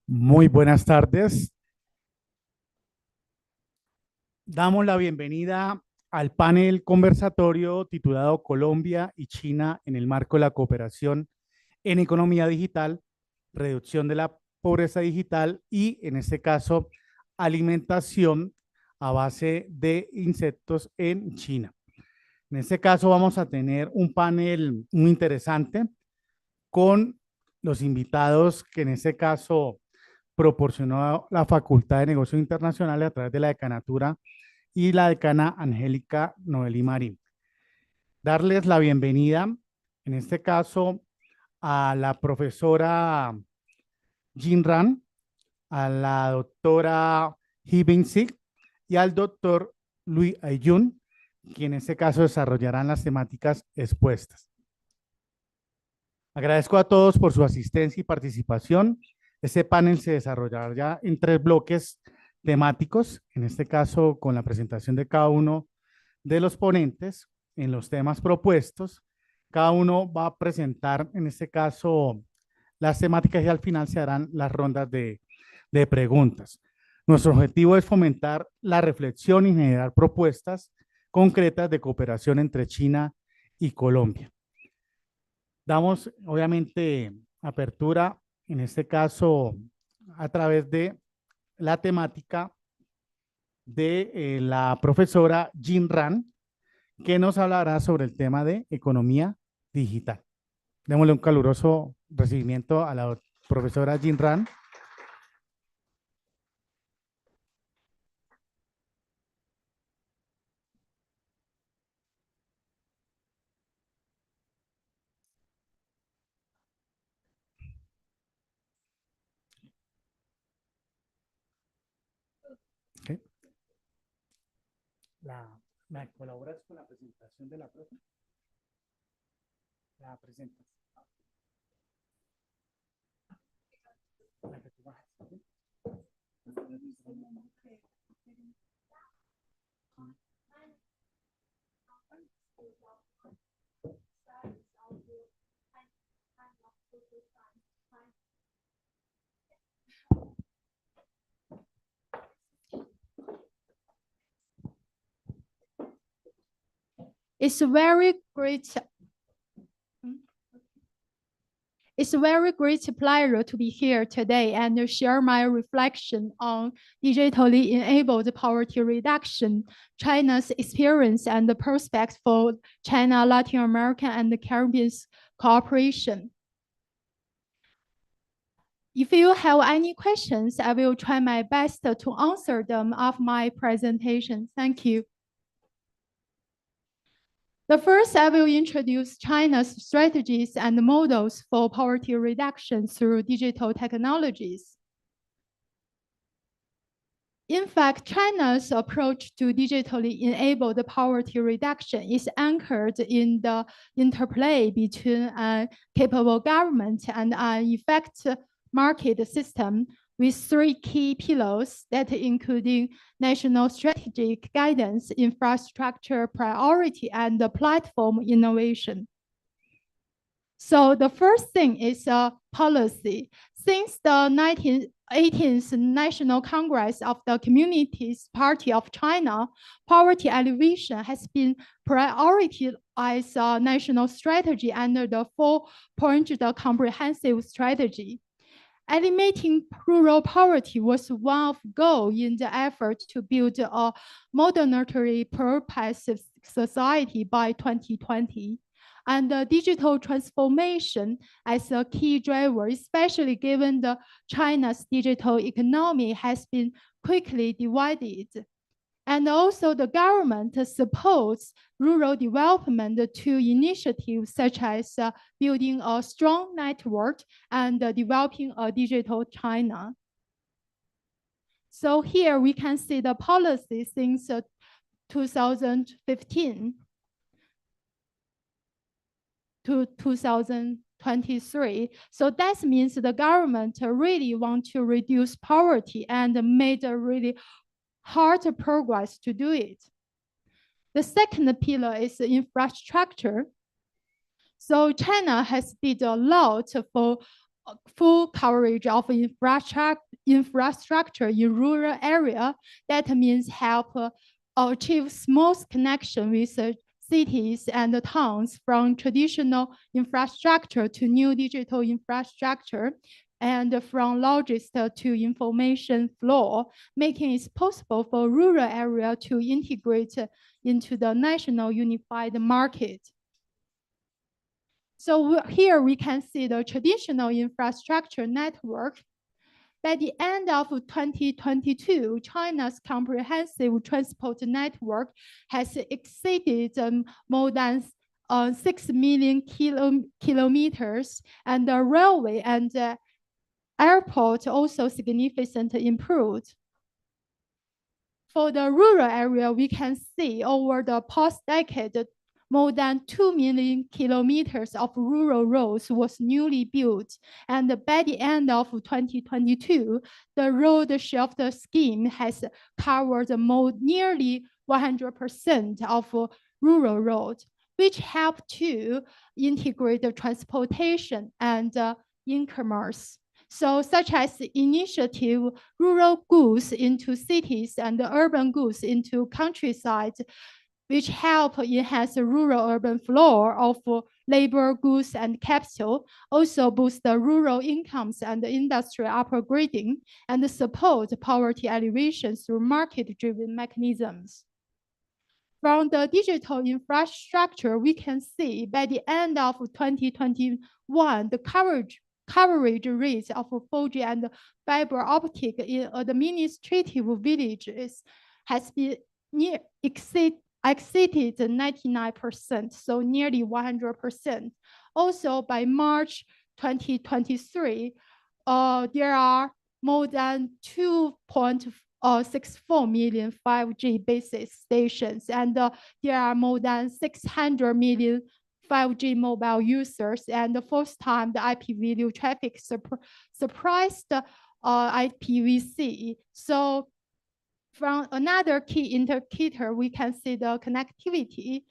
Muy buenas tardes. Damos la bienvenida al panel conversatorio titulado Colombia y China en el marco de la cooperación en economía digital, reducción de la pobreza digital y, en este caso, alimentación a base de insectos en China. En este caso vamos a tener un panel muy interesante con los invitados que en este caso proporcionó la Facultad de Negocios Internacionales a través de la decanatura y la decana Angélica Noelí Marín. Darles la bienvenida, en este caso, a la profesora Jin Ran, a la doctora Hee Bin Sik y al doctor Luis Ayun, quien en este caso desarrollarán las temáticas expuestas. Agradezco a todos por su asistencia y participación. Este panel se desarrollará ya en 3 bloques temáticos, en este caso con la presentación de cada uno de los ponentes en los temas propuestos. Cada uno va a presentar, en este caso, las temáticas y al final se harán las rondas de preguntas. Nuestro objetivo es fomentar la reflexión y generar propuestas concretas de cooperación entre China y Colombia. Damos, obviamente, apertura, en este caso, a través de la temática de la profesora Jin Ran, que nos hablará sobre el tema de economía digital. Démosle un caluroso recibimiento a la profesora Jin Ran. Okay. ¿Me colaboras con la presentación de la profe? La presentas. La que tú bajas, ¿sí? It's a very great pleasure to be here today and share my reflection on digitally enabled poverty reduction, China's experience and the prospects for China, Latin America, and the Caribbean cooperation. If you have any questions, I will try my best to answer them after my presentation. Thank you. The first, I will introduce China's strategies and models for poverty reduction through digital technologies. In fact, China's approach to digitally enabled poverty reduction is anchored in the interplay between a capable government and an effective market system with 3 key pillars that including national strategic guidance, infrastructure priority, and platform innovation. So the first thing is policy. Since the 18th National Congress of the Communist Party of China, poverty alleviation has been prioritized as a national strategy under the 4-point comprehensive strategy. Eliminating rural poverty was one of the goals in the effort to build a modernary purpose society by 2020. And the digital transformation as a key driver, especially given the China's digital economy has been quickly divided. And also the government supports rural development to initiatives such as building a strong network and developing a digital China. So here we can see the policy since 2015 to 2023. So that means the government really want to reduce poverty and made a really hard progress to do it. The second pillar is infrastructure. So China has did a lot for full coverage of infrastructure in rural area. That means help achieve smooth connection with cities and towns from traditional infrastructure to new digital infrastructure, and from logistics to information flow, making it possible for rural area to integrate into the national unified market. So here we can see the traditional infrastructure network. By the end of 2022, China's comprehensive transport network has exceeded more than 6 million kilometers, and the railway and airport also significantly improved. For the rural area, we can see over the past decade, more than 2 million kilometers of rural roads was newly built. And by the end of 2022, the road shaft scheme has covered nearly 100% of rural roads, which help to integrate the transportation and e-commerce. So such as initiative rural goods into cities and urban goods into countryside, which help enhance the rural-urban flow of labor, goods, and capital, also boost the rural incomes and industrial upgrading, and support poverty alleviation through market-driven mechanisms. From the digital infrastructure, we can see by the end of 2021, the coverage rates of 4G and fiber optic in administrative villages has been exceeded 99%, so nearly 100%. Also, by March 2023, there are more than 2.64 million 5G base stations, and there are more than 600 million 5G mobile users. And the first time the IP video traffic surprised IPv6. So from another key indicator, we can see the connectivity.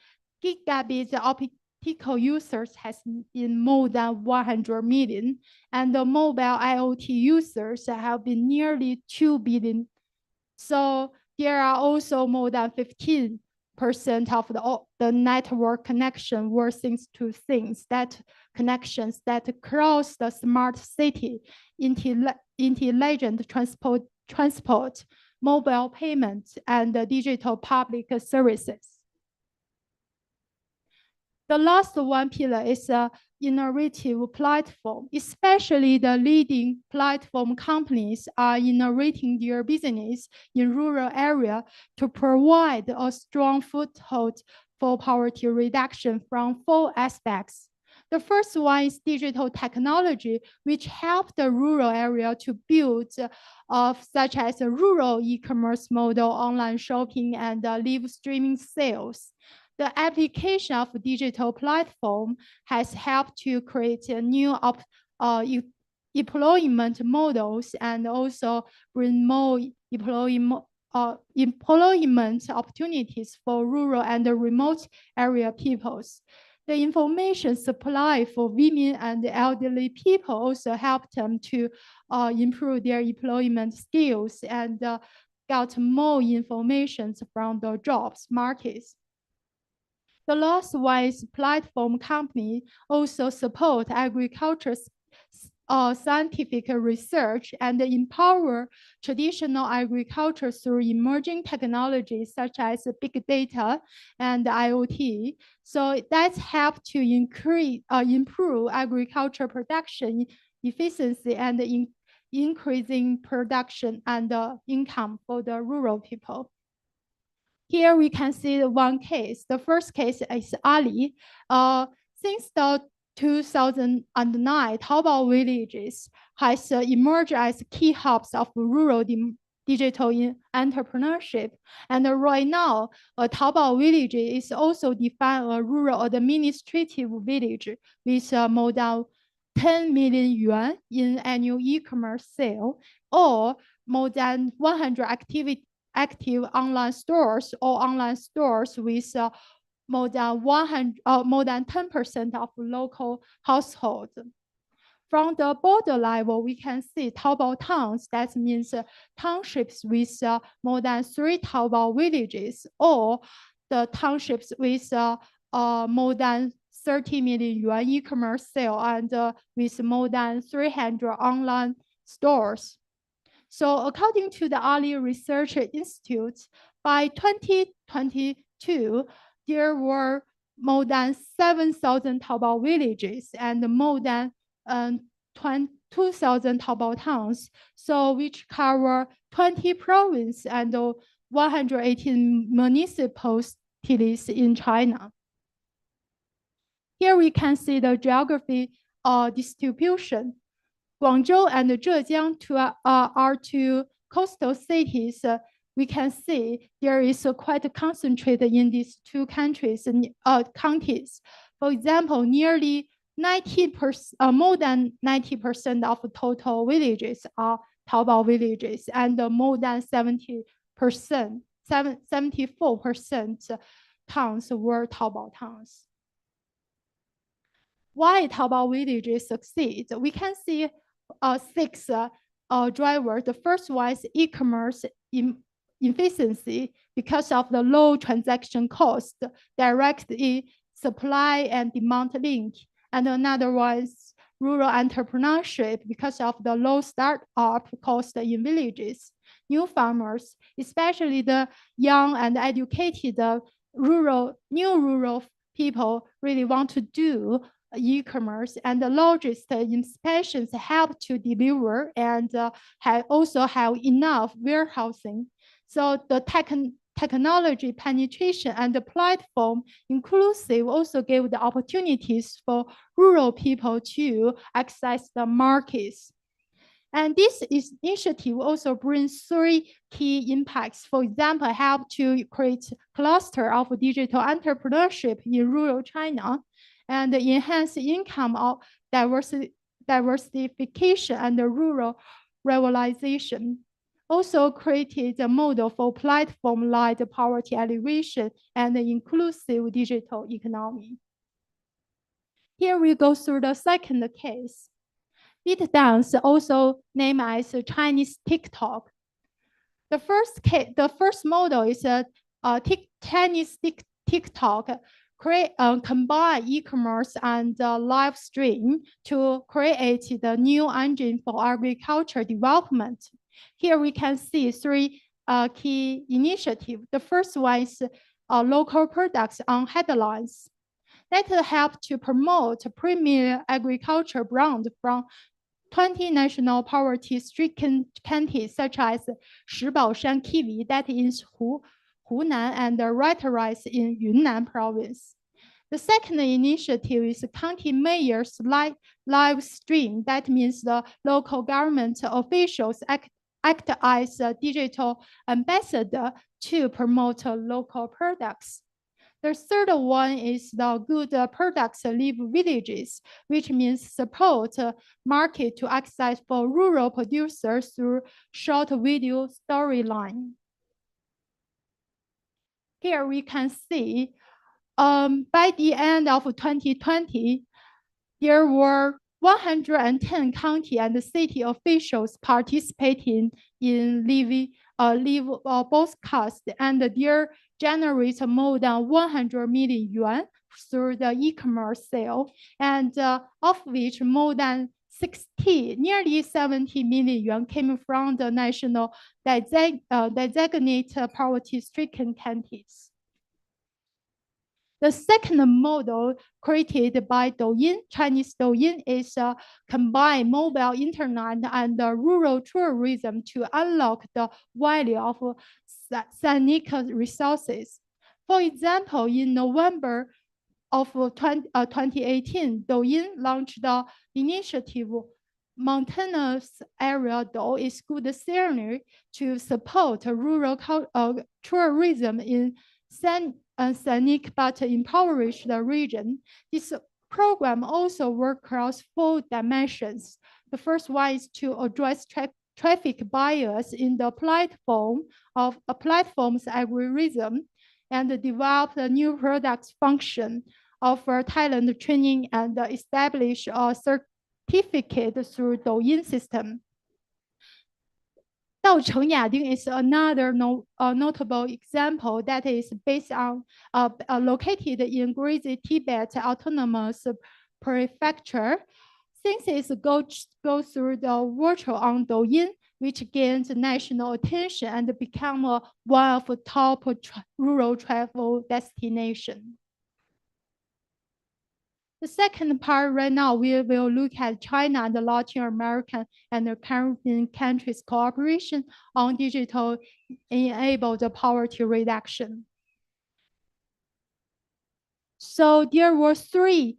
Gigabit optical users has been more than 100 million, and the mobile IoT users have been nearly 2 billion. So there are also more than 15% of the network connection were things to things, that connections that cross the smart city, intelligent transport, mobile payments, and digital public services. The last one pillar is an innovative platform. Especially the leading platform companies are innovating their business in rural area to provide a strong foothold for poverty reduction from 4 aspects. The first one is digital technology, which helped the rural area to build such as a rural e-commerce model, online shopping, and live streaming sales. The application of digital platform has helped to create a new employment models and also bring more employment opportunities for rural and remote area peoples. The information supply for women and elderly people also helped them to improve their employment skills and got more information from the jobs markets. The last one is platform company also support agriculture scientific research and empower traditional agriculture through emerging technologies such as big data and IoT. So that's helped to improve agriculture production efficiency and increasing production and income for the rural people. Here we can see one case. The first case is Ali. Since the 2009, Taobao villages has emerged as key hubs of rural digital entrepreneurship. And right now, Taobao village is also defined a rural administrative village with more than 10 million yuan in annual e-commerce sale, or more than 100 active online stores or online stores with more than 10% of local households. From the border level, we can see Taobao towns. That means townships with more than 3 Taobao villages, or the townships with more than 30 million yuan e-commerce sale and with more than 300 online stores. So according to the Ali Research Institute, by 2022, there were more than 7,000 Taobao villages and more than 2,000 Taobao towns, so which cover 20 provinces and 118 municipalities in China. Here we can see the geography distribution. Guangzhou and Zhejiang are two coastal cities. We can see there is quite concentrated in these two counties. For example, nearly 90%, more than 90% of total villages are Taobao villages, and more than 74% towns were Taobao towns. Why Taobao villages succeed? We can see 6 drivers. The first one is e-commerce efficiency because of the low transaction cost, direct supply and demand link. And another one is rural entrepreneurship because of the low startup cost in villages. New farmers, especially the young and educated new rural people, really want to do e-commerce, and the logistic inspections help to deliver and also have enough warehousing. So the technology penetration and the platform inclusive also give the opportunities for rural people to access the markets. And this initiative also brings 3 key impacts. For example, help to create cluster of digital entrepreneurship in rural China, and enhance income of diversification and rural ruralization. Also created a model for platform-led poverty alleviation and inclusive digital economy. Here we go through the second case. BitDance, also named as Chinese TikTok. The first model is a Chinese TikTok. Combine e-commerce and live stream to create the new engine for agriculture development. Here we can see 3 key initiatives. The first one is local products on headlines that help to promote premier agriculture brand from 20 national poverty-stricken counties such as Shibaoshan kiwi, that is Hunan, and red rice in Yunnan province. The second initiative is county mayor's live stream. That means the local government officials act as a digital ambassador to promote local products. The third one is the good products live villages, which means support market to access for rural producers through short video storyline. Here we can see by the end of 2020, there were 110 county and city officials participating in live broadcast, and they generate more than 100 million yuan through the e-commerce sale, and of which more than nearly 70 million yuan came from the national designated poverty-stricken counties. The second model created by Douyin, Chinese Douyin, is combine mobile internet and rural tourism to unlock the value of scenic resources. For example, in November of 2018, Douyin launched the initiative Mountainous Area Dou is Good Scenery to support rural tourism in scenic but impoverished region. This program also works across 4 dimensions. The first one is to address traffic bias in the platform's algorithm and develop the new products function, offer talent training, and establish a certificate through Douyin system. Daocheng Yading is another notable example that is based on located in Greater Tibet Autonomous Prefecture. Since it goes through the virtual on Douyin, which gains national attention and become one of the top rural travel destinations. The second part right now, we will look at China and the Latin American and the Caribbean countries' cooperation on digital enabled poverty reduction. So there were 3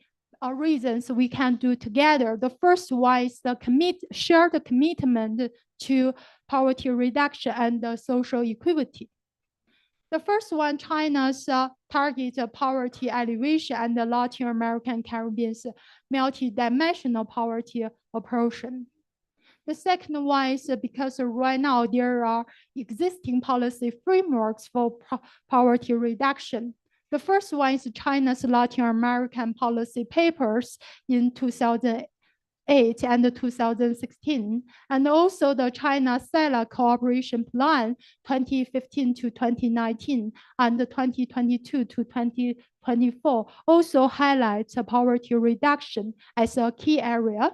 reasons we can do together. The first one is the shared commitment to poverty reduction and social equity. The first one, China's target poverty alleviation and the Latin American Caribbean's multidimensional poverty approach. The second one is because right now there are existing policy frameworks for poverty reduction. The first one is China's Latin American policy papers in 2008 and 2016, and also the China-CELA Cooperation Plan 2015 to 2019 and 2022 to 2024 also highlights poverty reduction as a key area.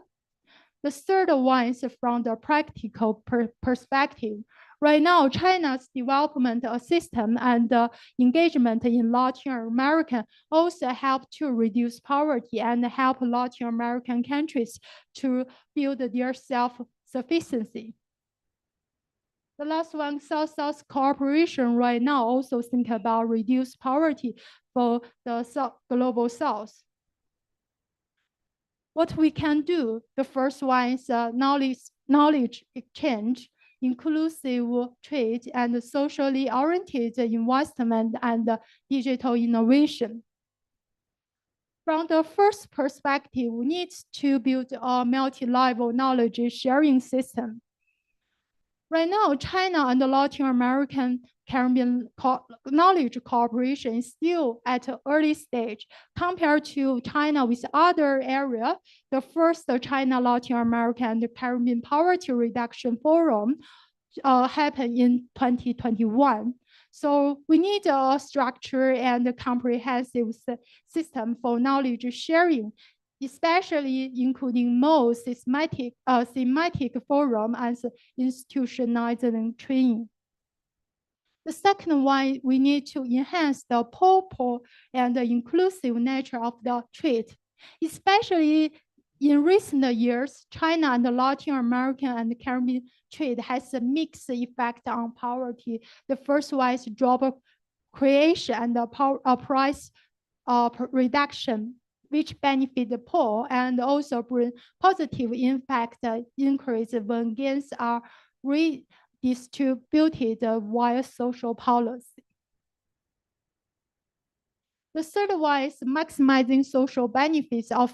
The third one is from the practical perspective. Right now, China's development assistance and engagement in Latin America also help to reduce poverty and help Latin American countries to build their self-sufficiency. The last one, South-South cooperation right now also think about reduce poverty for the global South. What we can do, the first one is knowledge exchange, inclusive trade, and socially oriented investment and digital innovation. From the first perspective, we need to build a multi-level knowledge sharing system. Right now, China and the Latin American Caribbean knowledge cooperation is still at an early stage compared to China with other areas. The first China, Latin America, and the Caribbean Poverty Reduction Forum happened in 2021. So we need a structure and a comprehensive system for knowledge sharing, especially including more thematic forum and institutionalized training. The second one, we need to enhance the purple and the inclusive nature of the trade, especially in recent years, China and the Latin American and the Caribbean trade has a mixed effect on poverty. The first one is job creation and the price reduction, which benefit the poor and also bring positive impact increase when gains are redistributed via social policy. The third one is maximizing social benefits of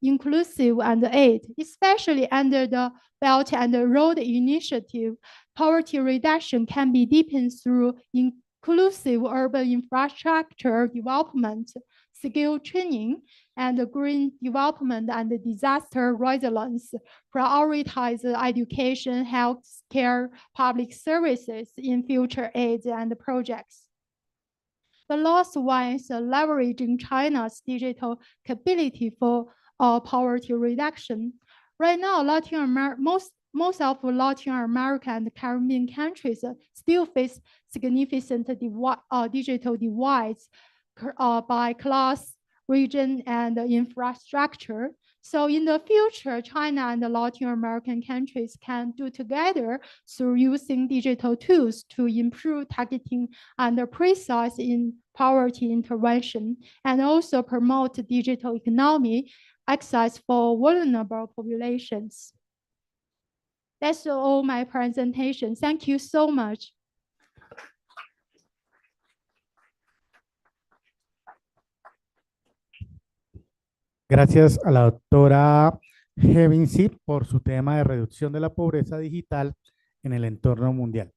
inclusive and aid, especially under the Belt and Road Initiative. Poverty reduction can be deepened through inclusive urban infrastructure development, skill training, and green development and disaster resilience, prioritize education, health care, public services in future aid and projects. The last one is leveraging China's digital capability for poverty reduction. right now, most of Latin America and Caribbean countries still face significant digital divides by class, region, and infrastructure. So in the future, China and the Latin American countries can do together through using digital tools to improve targeting and precise in poverty intervention, and also promote digital economy access for vulnerable populations. That's all my presentation. Thank you so much. Gracias a la doctora Hevinsip por su tema de reducción de la pobreza digital en el entorno mundial.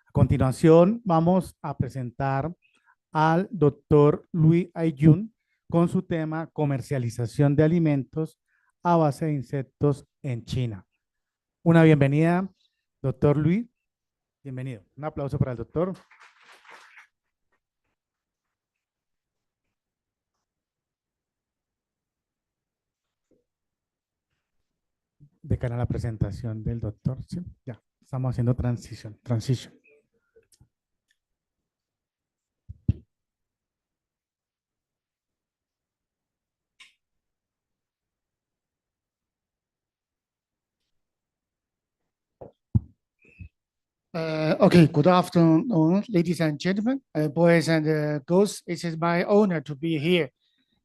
A continuación, vamos a presentar al doctor Luis Ayun con su tema comercialización de alimentos a base de insectos en China. Una bienvenida, doctor Luis. Bienvenido. Un aplauso para el doctor. De cara a la presentación del doctor, ¿sí? Ya, estamos haciendo transición. Okay, good afternoon, ladies and gentlemen, boys and girls. It is my honor to be here.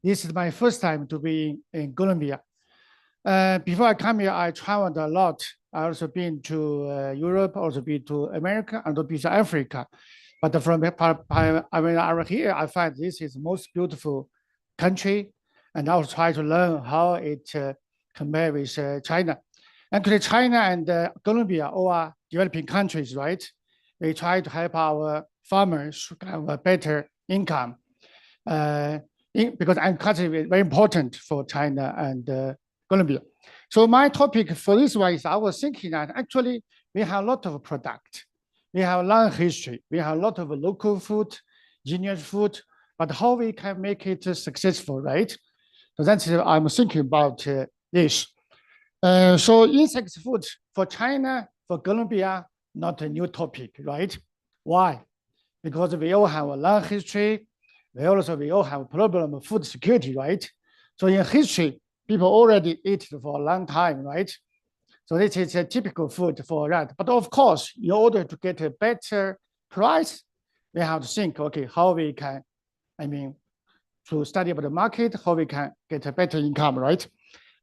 This is my first time to be in Colombia. Before I come here, I traveled a lot. I also been to Europe, also been to America, and been to Africa. But from when I'm here, I find this is the most beautiful country, and I'll try to learn how it compares with China. Actually, China and Colombia all are developing countries, right? We try to help our farmers have a better income because agriculture is very important for China and Colombia. So my topic for this one is I was thinking that actually we have a lot of product. We have a long history. We have a lot of local food, genius food, but how we can make it successful, right? So that's I'm thinking about this. So insect food for China, for Colombia, not a new topic, right? Why? Because we all have a long history. We all have a problem of food security, right? So in history, people already eat it for a long time, right? So this is a typical food for that. But of course, in order to get a better price, we have to think, okay, how we can, to study about the market, how we can get a better income, right?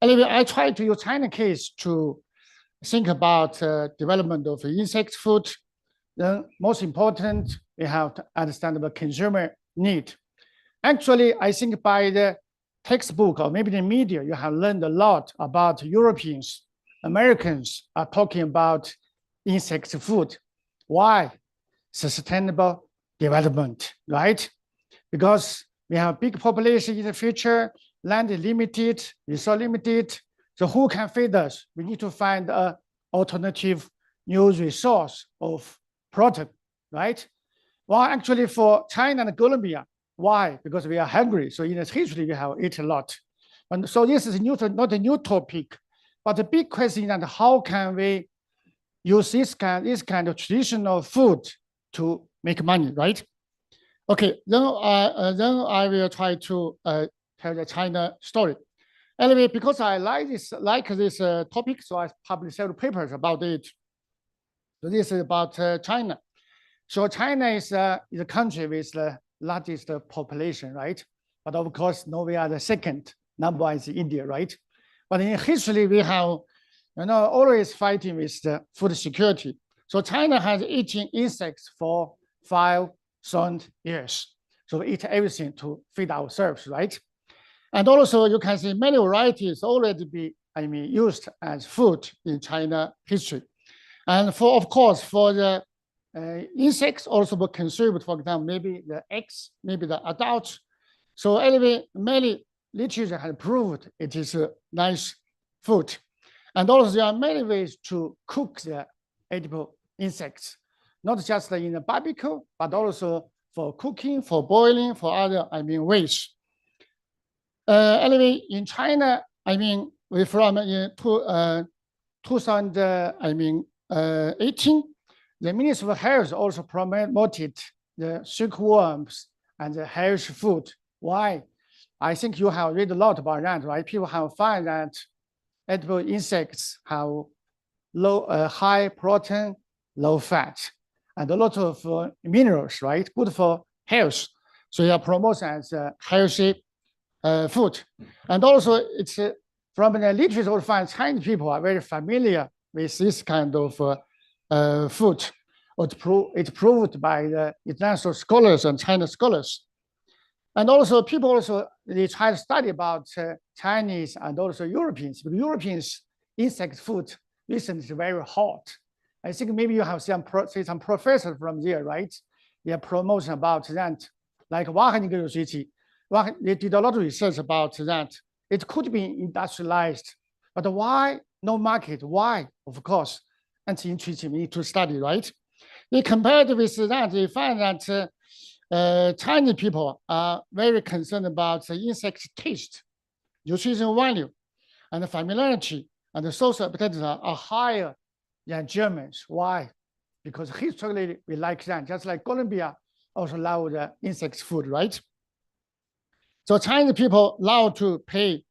Anyway, I try to use China case to think about development of insect food. Then most important, we have to understand the consumer need. Actually, I think by the textbook or maybe the media, you have learned a lot about Europeans, Americans are talking about insect food. Why? Sustainable development, right? Because we have big population in the future, land is limited, resource limited. So who can feed us? We need to find an alternative new resource of product, right? Well, actually for China and Colombia, why? Because we are hungry. So in the history, we have eaten a lot. And so this is not a new topic, but the big question is how can we use this kind of traditional food to make money, right? Okay, then I will try to tell the China story. Anyway, because I like this topic, so I published several papers about it. So this is about China. So China is a country with the largest population, right? But of course, no, we are the second. Number one is India, right? But in history, we have, always fighting with the food security. So China has eaten insects for 5,000 years. So we eat everything to feed ourselves, right? And also, you can see many varieties already be, used as food in China history. And of course, for the insects also were consumed, for example, maybe the eggs, maybe the adults. So anyway, many literature has proved it is a nice food. And also there are many ways to cook the edible insects, not just in a barbecue, but also for cooking, for boiling, for other, ways. Anyway, in China, we from in 2018, the Ministry of Health also promoted the silkworms and the healthy food. Why? I think you have read a lot about that, right? People have found that edible insects have high protein, low fat, and a lot of minerals, right? Good for health. So you promote as healthy food. And also it's from the literature, we find Chinese people are very familiar with this kind of food. It's proved by the international scholars and China scholars. And also people also, they try to study about Chinese and also Europeans. Because Europeans insect food recently is very hot. I think maybe you have some professors from there, right? They are promoting about that. Like Wageningen University, they did a lot of research about that. It could be industrialized, but why no market? Why? Of course, that's interesting. We need to study, right? They compared with that, they find that Chinese people are very concerned about the insect taste, nutrition value, and the familiarity, and the social appetite are higher than Germans. Why? Because historically we like that, just like Colombia also love the insect food, right? So Chinese people love to pay,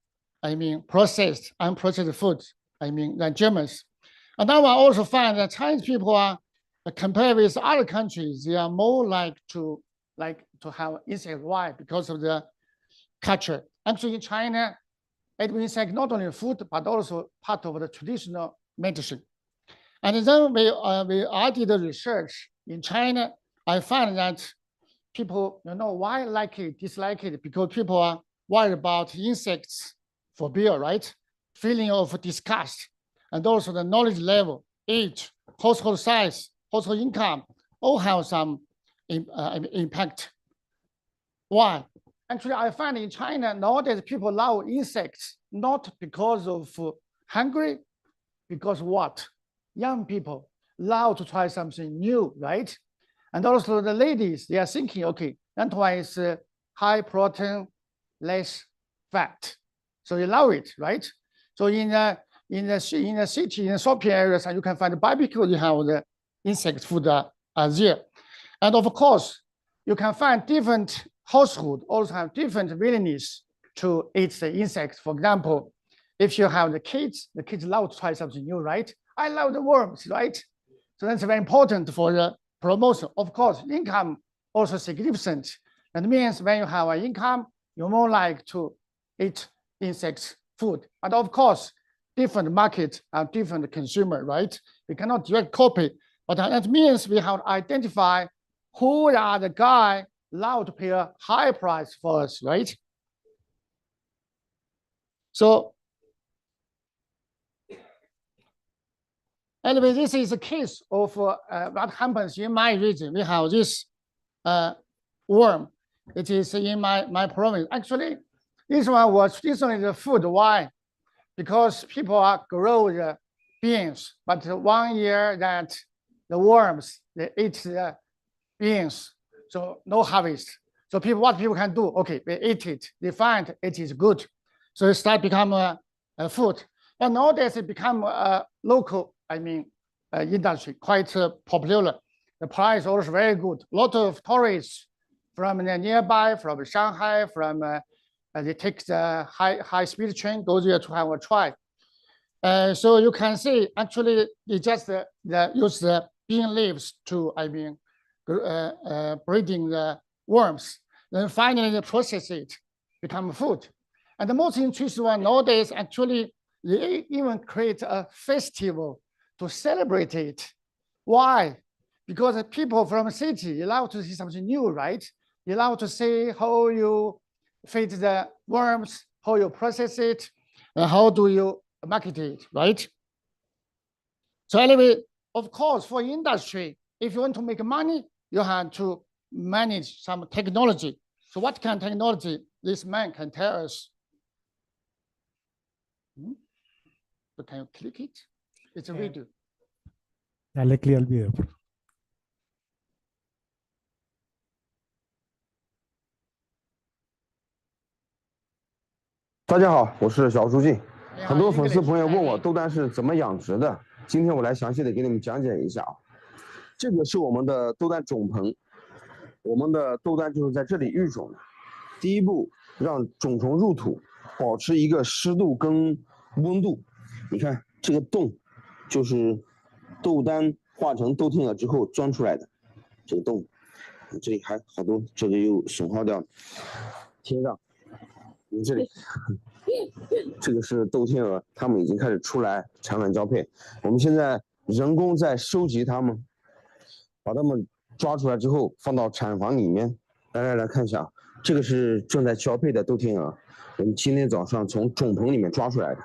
processed, unprocessed food, than Germans. And now I also find that Chinese people are, compared with other countries, they are more like to have insect. Why? Because of the culture. Actually, in China, edible insect not only food but also part of the traditional medicine. And then I did the research in China. I found that people, why like it, dislike it, because people are worried about insects for beer, right? Feeling of disgust, and also the knowledge level, age, household size, household income, all have some impact. Why? Actually, I find in China nowadays people love insects not because of hungry, because what? Young people love to try something new, right? And also the ladies, they are thinking, okay, that's why it's high protein, less fat. So they love it, right? So in the city, in shopping areas, and you can find the barbecue, you have the insect food there. And of course, you can find different households also have different willingness to eat the insects. For example, if you have the kids love to try something new, right? I love the worms, right? So that's very important for the promotion. Of course, income also significant. That means when you have an income, you're more like to eat insect food. And of course, different market and different consumer, right? We cannot direct copy, but that means we have to identify who are the guy allowed to pay a high price for us, right? So anyway, this is a case of what happens in my region. We have this worm. It is in my province. Actually, this one was traditionally the food. Why? Because people are grow the beans, but 1 year that the worms, they eat the beans, so no harvest. So what people can do? Okay, they eat it. They find it is good, so it start become a food. But nowadays it become a local, industry, quite popular. The price also very good. A lot of tourists from the nearby, from Shanghai, from they take the high-speed train, go there to have a try. So you can see, actually, they just use the bean leaves to, breeding the worms. Then finally they process it, become food. And the most interesting one nowadays, actually, they even create a festival to celebrate it. Why? Because people from the city allow to see something new, right? You allow to see how you feed the worms, how you process it, and how do you market it, right? So anyway, of course, for industry, if you want to make money, you have to manage some technology. So what kind of technology this man can tell us? So can you click it? It's a video. Dale clic al video. Por favor. 大家好，我是小朱静。很多粉丝朋友问我豆蛋是怎么养殖的，今天我来详细的给你们讲解一下啊。这个是我们的豆蛋种棚，我们的豆蛋就是在这里育种的。第一步，让种虫入土，保持一个湿度跟温度。你看这个洞，就是豆丹化成豆天鹅之后钻出来的这个洞，这里还好多，这里又损耗掉了。贴上，你这里，这个是豆天鹅，它们已经开始出来产卵交配。我们现在人工在收集它们，把它们抓出来之后放到产房里面。来看一下，这个是正在交配的豆天鹅，我们今天早上从种棚里面抓出来的，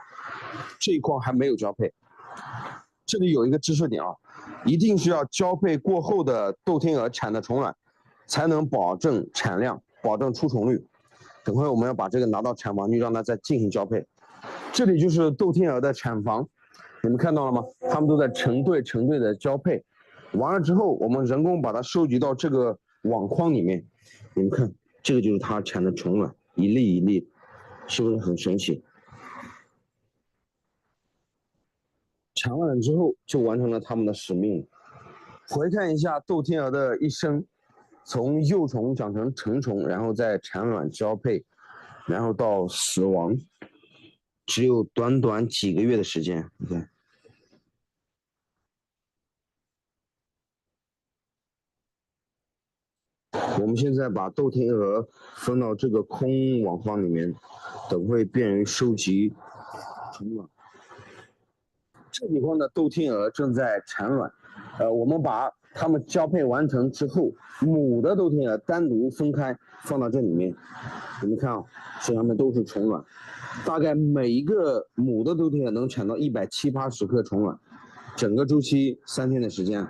这一筐还没有交配。这里有一个知识点啊，一定是要交配过后的豆天鹅产的虫卵，才能保证产量，保证出虫率。等会我们要把这个拿到产房去，让它再进行交配。这里就是豆天鹅的产房，你们看到了吗？它们都在成对的交配。完了之后，我们人工把它收集到这个网筐里面。你们看，这个就是它产的虫卵，一粒一粒，是不是很神奇？产卵之后就完成了它们的使命。回看一下豆天鹅的一生，从幼虫长成成虫，然后再产卵交配，然后到死亡，只有短短几个月的时间。你看。我们现在把豆天鹅分到这个空网筐里面，等会便于收集虫卵。这地方的豆天鹅正在产卵，我们把它们交配完成之后，母的豆天鹅单独分开放到这里面。你们看啊，这上面都是虫卵，大概每一个母的豆天鹅能产到170-180颗虫卵，整个周期3天的时间。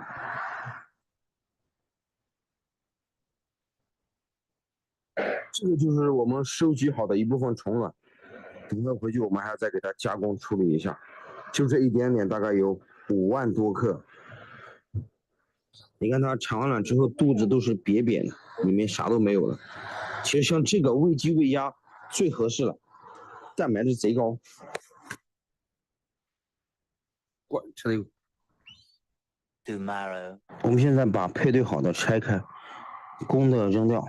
这个就是我们收集好的一部分虫卵，等会回去我们还要再给它加工处理一下。就这一点点，大概有5万多克。你看它产完卵之后，肚子都是瘪瘪的，里面啥都没有了。其实像这个喂鸡喂鸭最合适了，蛋白质贼高。吃的有。Tomorrow。我们现在把配对好的拆开，公的扔掉，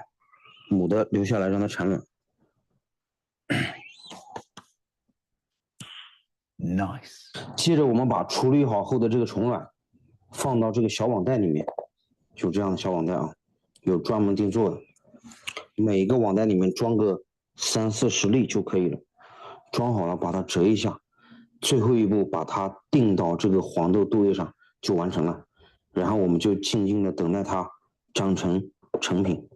母的留下来让它产卵。Nice。接着我们把处理好后的这个虫卵放到这个小网袋里面，就这样的小网袋啊，有专门定做的，每个网袋里面装个30-40粒就可以了。装好了把它折一下，最后一步把它钉到这个黄豆豆叶上就完成了，然后我们就静静的等待它长成成品。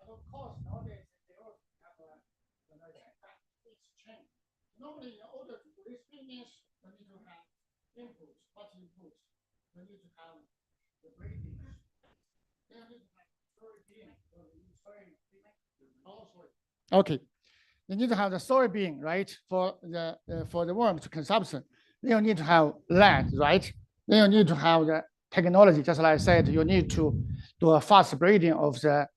Of course, nowadays they also have exchange. Normally, in order to do this business, you need to have inputs. What inputs? You need to have the breeding. Then you need to have soybean. Okay. You need to have the soybean, right, for the worms consumption. Then you need to have land, right? Then you need to have the technology. Just like I said, you need to do a fast breeding of the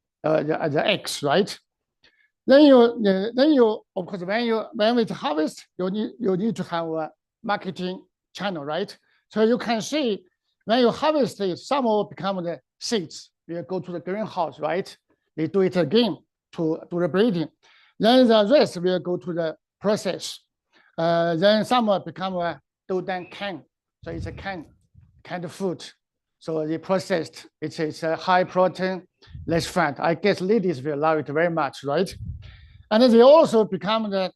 eggs, right? Then you of course when we harvest, you need to have a marketing channel, right? So you can see when you harvest it, some will become the seeds. You go to the greenhouse, right? They do it again to do the breeding. Then the rest will go to the process. Then some will become a doudan can. So it's a canned food. So they processed. It's a high protein, less fat. I guess ladies will love it very much, right? And then they also become the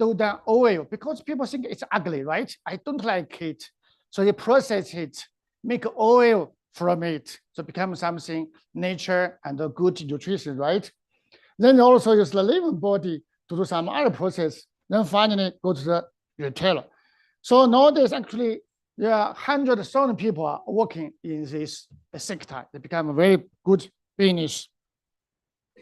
doudan oil because people think it's ugly, right? I don't like it. So they process it, make oil from it. So become something nature and a good nutrition, right? Then they also use the living body to do some other process. Then finally go to the retailer. So nowadays, actually, there are 100,000 people are working in this sector. They become a very good business.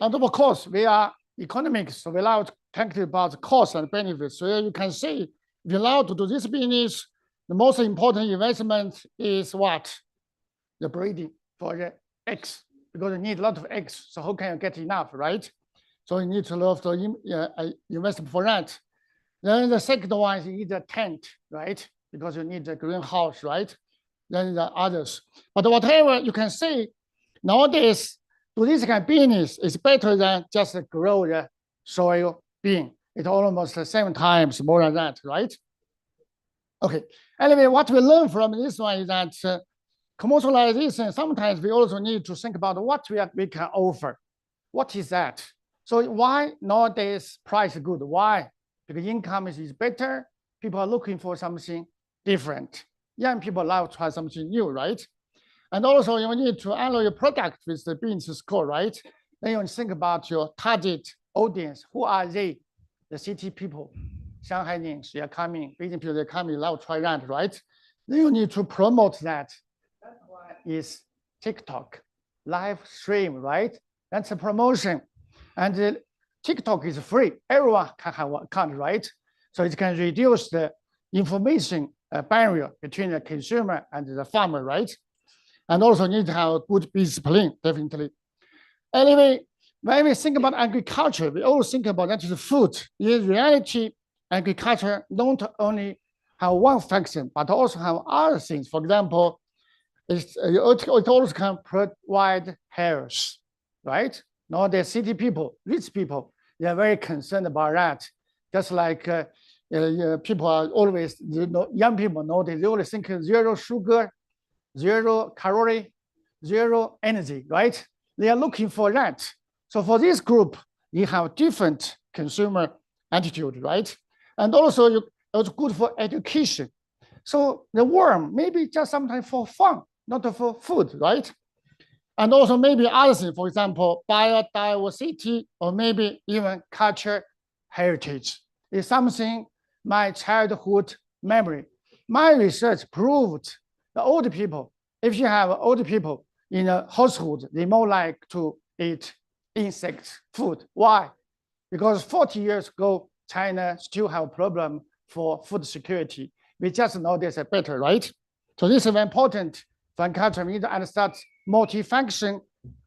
And of course, we are economics, so we allow to think about the cost and benefits. So you can see, if you allow to do this business, the most important investment is what? The breeding for the eggs, because you need a lot of eggs. So how can you get enough, right? So you need to love the invest for that. Then the second one is you need a tent, right? Because you need a greenhouse, right? Then the others. But whatever you can see, nowadays, do this kind of business is better than just grow the soil bean. It's almost 7 times more than that, right? Okay. Anyway, what we learn from this one is that commercialization, sometimes we also need to think about what we can offer. What is that? So why nowadays price is good? Why? Because income is better. People are looking for something different. Young people love to try something new, right? And also you need to analyze your product with the business score, right? Then you think about your target audience. Who are they? The city people. Shanghaians, they are coming. Beijing people, they're coming, love to try that, right? Then you need to promote that. That one is TikTok, live stream, right? That's a promotion. And TikTok is free. Everyone can have an account, right? So it can reduce the information barrier between the consumer and the farmer, right? And also need to have a good discipline, definitely. Anyway, when we think about agriculture, we always think about that is food. In reality, agriculture not only have one function, but also have other things. For example, it also can provide health, right? Nowadays, city people, rich people, they are very concerned about that. Just like people are always, young people nowadays, they always think zero sugar, 0 calorie, 0 energy, right? They are looking for that. So for this group, you have different consumer attitude, right? And also it's good for education. So the worm, maybe just sometimes for fun, not for food, right? And also maybe other things, for example, biodiversity, or maybe even culture heritage is something my childhood memory. My research proved the old people, if you have old people in a household, they more like to eat insect food. Why? Because 40 years ago, China still have a problem for food security. We just know this better, right? So this is very important for agriculture. We need to understand multifunction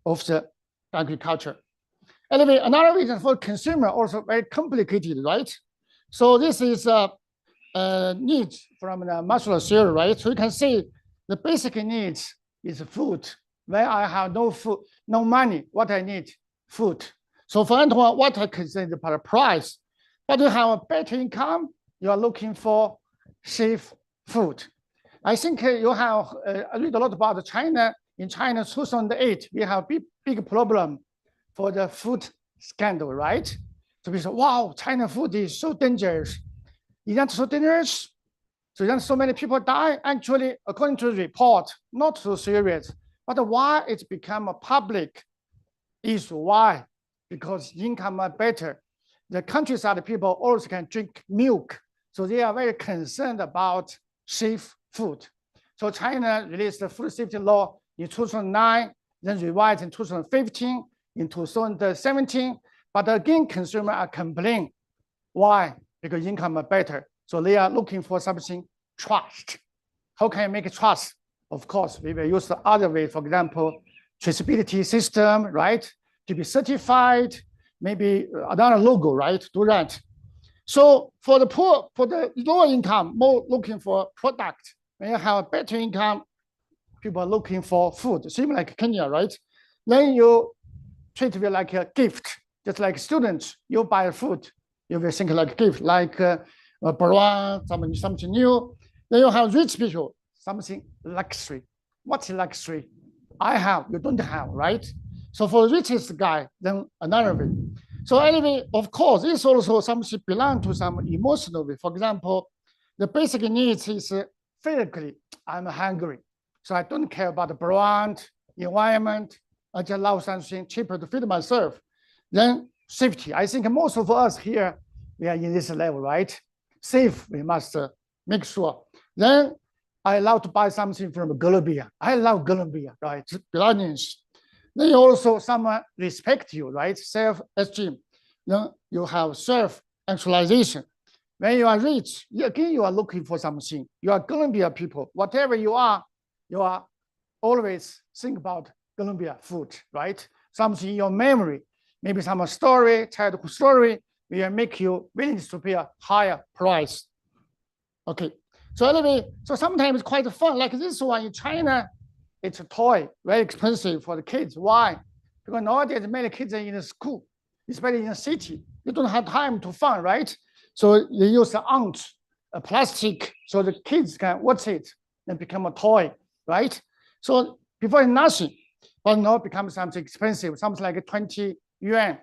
of the agriculture. Anyway, another reason for consumer also very complicated, right? So this is needs from the Maslow theory, right? So you can see the basic needs is food. When I have no food, no money, what I need? Food. So for example, what I consider about the price, but you have a better income, you are looking for safe food. I think you have read a lot about China. In China, 2008, we have a big problem for the food scandal, right? So we say, wow, China food is so dangerous. Is that so dangerous? So then so many people die. Actually, according to the report, not so serious. But why it's become a public issue? Why? Because income are better. The countryside people also can drink milk. So they are very concerned about safe food. So China released the food safety law in 2009, then revised in 2015, in 2017. But again, consumers are complaining. Why? Because income are better. So they are looking for something trust. How can you make a trust? Of course, we will use the other way, for example, traceability system, right? To be certified, maybe another logo, right? Do that. So for the poor, for the lower income, more looking for product. When you have a better income, people are looking for food, similar like Kenya, right? Then you treat it like a gift, just like students, you buy food, you will think like a gift, like a bouillon, something new. Then you have rich people, something luxury. What's luxury? I have, you don't have, right? So for the richest guy, then another way. So anyway, of course, it's also something belong to some emotional way. For example, the basic needs is physically, I'm hungry. So I don't care about the brand, environment. I just love something cheaper to feed myself. Then safety. I think most of us here, we are in this level, right? Safe, we must make sure. Then I love to buy something from Colombia. I love Colombia, right? Belongings. Then also someone respect you, right? Self-esteem. Then you have self-actualization. When you are rich, again, you are looking for something. You are Colombia people. Whatever you are always think about Colombia food, right? Something in your memory, maybe some story, childhood story, will make you willing to pay a higher price. Okay, so anyway, so sometimes it's quite fun. Like this one in China, it's a toy, very expensive for the kids. Why? Because nowadays many kids are in the school, especially in the city. You don't have time to fun, right? So they use an aunt, a plastic, so the kids can watch it and become a toy, right? So before it's nothing, but now it becomes something expensive, something like 20 yuan.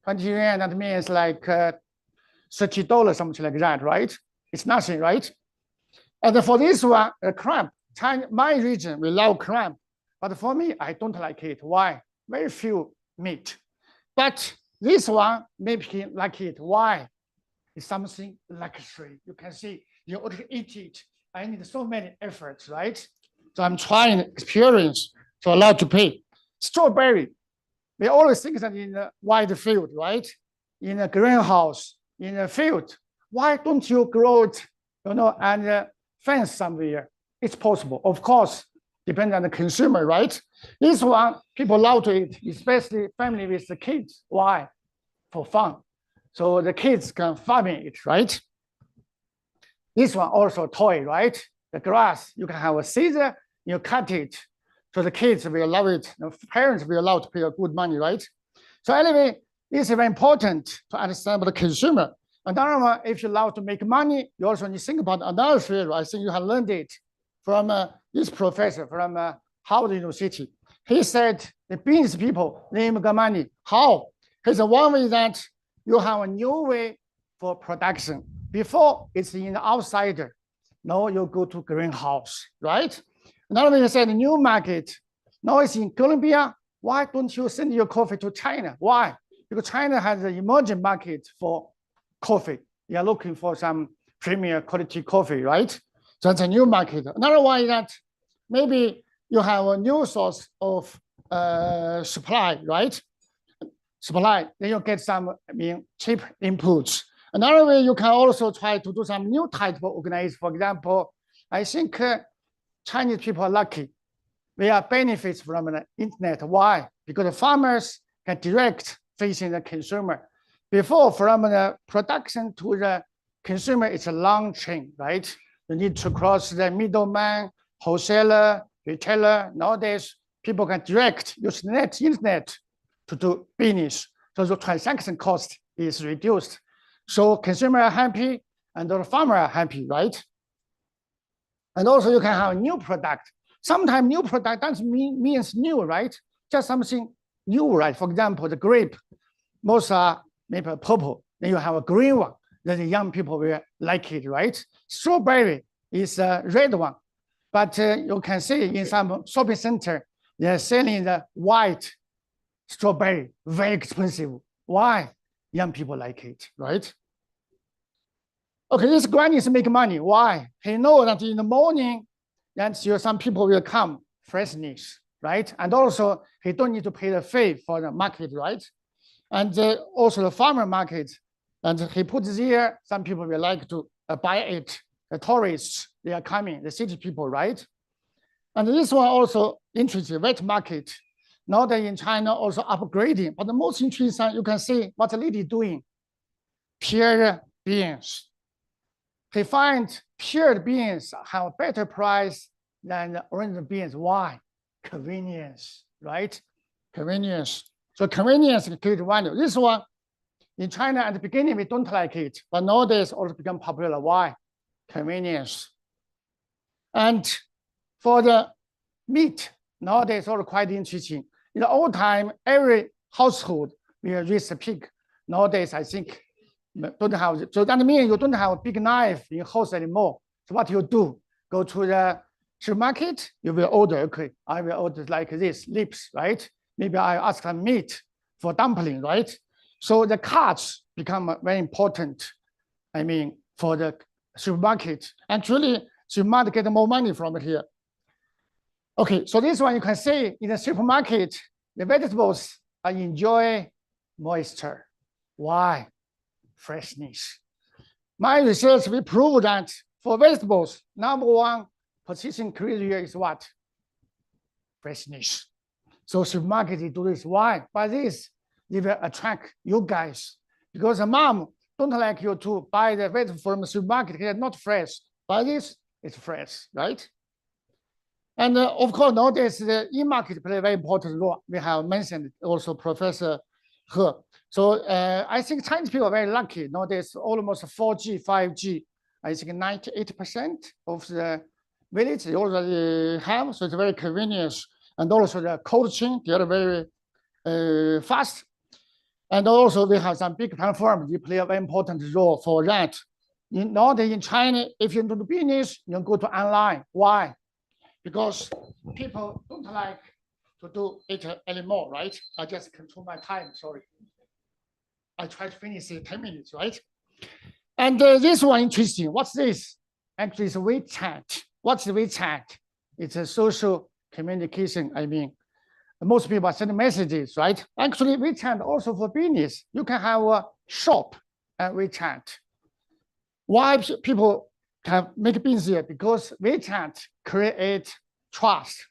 20 yuan, that means like $30, something like that, right? It's nothing, right? And for this one, crab, my region, we love crab. But for me, I don't like it. Why? Very few meat. But this one, maybe like it. Why? It's something luxury. You can see, you order to eat it. I need so many efforts, right? So I'm trying experience, so allowed to pay. Strawberry, we always think that in the wide field, right? In a greenhouse, in a field. Why don't you grow it, and fence somewhere? It's possible. Of course, depends on the consumer, right? This one, people love to eat, especially family with the kids. Why? For fun. So the kids can farm it, right? This one also a toy, right? The grass, you can have a scissor, you cut it. So the kids will love it. The parents will love to pay a good money, right? So anyway, this is very important to understand about the consumer. Another one, if you love to make money, you also need to think about another field. I think you have learned it from this professor from Harvard University. He said the business people, they make money. How? Because one way that you have a new way for production. Before, it's in the outsider. Now you go to greenhouse, right? Another way, he said, new market. Now it's in Colombia. Why don't you send your coffee to China? Why? Because China has an emerging market for coffee. They are looking for some premier quality coffee, right? So that's a new market. Another one is that maybe you have a new source of supply, right? Supply, then you get some cheap inputs. Another way, you can also try to do some new type of organization. For example, I think Chinese people are lucky. They are benefits from the internet. Why? Because the farmers can direct facing the consumer. Before, from the production to the consumer, it's a long chain, right? You need to cross the middleman, wholesaler, retailer. Nowadays, people can direct use internet to do business. So the transaction cost is reduced. So consumers are happy and the farmers are happy, right? And also you can have a new product. Sometimes new product doesn't means new, right? Just something new, right? For example, the grape, most are maybe purple. Then you have a green one. Then the young people will like it, right? Strawberry is a red one. But you can see in some shopping center, they're selling the white strawberry, very expensive. Why? Young people like it, right? Okay, this granny is making money. Why? He knows that in the morning, then some people will come, freshness, right? And also, he don't need to pay the fee for the market, right? And also the farmer market, and he puts there, some people will like to buy it. The tourists, they are coming, the city people, right? And this one also interesting, wet market. Now that in China also upgrading, but the most interesting, you can see what the lady doing. Peeled beans. He finds peeled beans have a better price than the original beans. Why? Convenience, right? Convenience. So convenience is good value. This one, in China at the beginning, we don't like it, but nowadays also become popular. Why? Convenience. And for the meat, nowadays also quite interesting. In the old time, every household will raise a pig. Nowadays, I think, don't have it. So that means you don't have a big knife in your house anymore. So what you do? Go to the supermarket, you will order, okay, I will order like this, lips, right? Maybe I ask some meat for dumpling, right? So the carts become very important, I mean, for the supermarket. Actually, supermarket get more money from it here. Okay, so this one you can see in the supermarket, the vegetables enjoy moisture. Why? Freshness. My research will prove that for vegetables, number one position criteria is what? Freshness. So supermarket do this. Why? By this, they will attract you guys. Because a mom don't like you to buy the vegetable from the supermarket. It's not fresh. By this, it's fresh, right? And of course, nowadays, the e-market play a very important role. We have mentioned also Professor He. So I think Chinese people are very lucky. Nowadays, almost 4G, 5G. I think 98% of the village they already have. So it's very convenient. And also the cold chain, they are very fast. And also we have some big platforms. They play a very important role for that. Nowadays in China, if you do business, you go to online. Why? Because people don't like to do it anymore, right? I just control my time, sorry. I try to finish in 10 minutes, right? And this one interesting. What's this? Actually, it's WeChat. What's WeChat? It's a social communication. I mean, most people are sending messages, right? Actually, WeChat also for business. You can have a shop at WeChat. Why people can make business here? Because WeChat create trust.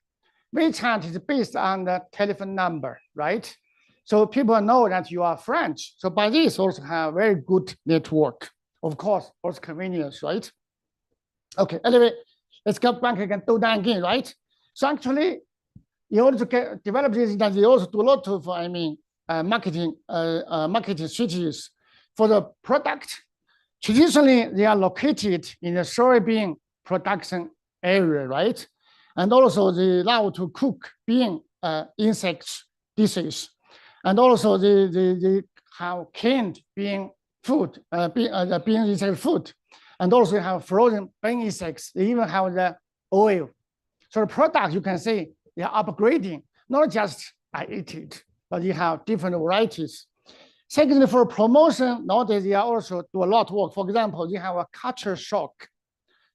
WeChat is based on the telephone number, right? So people know that you are French. So by this also have very good network. Of course, also convenience, right? Okay, anyway, let's go back again, do that again, right? So actually, in order to develop this, they also do a lot of, marketing strategies for the product. Traditionally, they are located in the soybean production area, right? And also they allow to cook bean insects dishes. And also they have canned bean food, bean insect food. And also have frozen bean insects. They even have the oil. So the product, you can say, they are upgrading, not just I eat it, but you have different varieties. Secondly, for promotion, nowadays they are also do a lot of work. For example, you have a culture shock.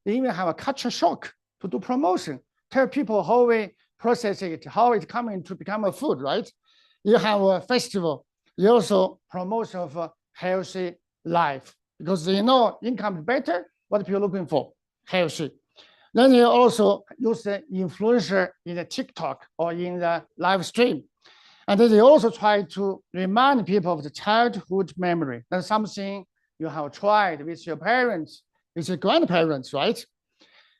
They even have a culture shock to do promotion. Tell people how we process it, how it's coming to become a food, right? You have a festival. You also promotion of a healthy life because they know income is better. What people are looking for? Healthy. Then you also use the influencer in the TikTok or in the live stream. And then they also try to remind people of the childhood memory. That's something you have tried with your parents, with your grandparents, right?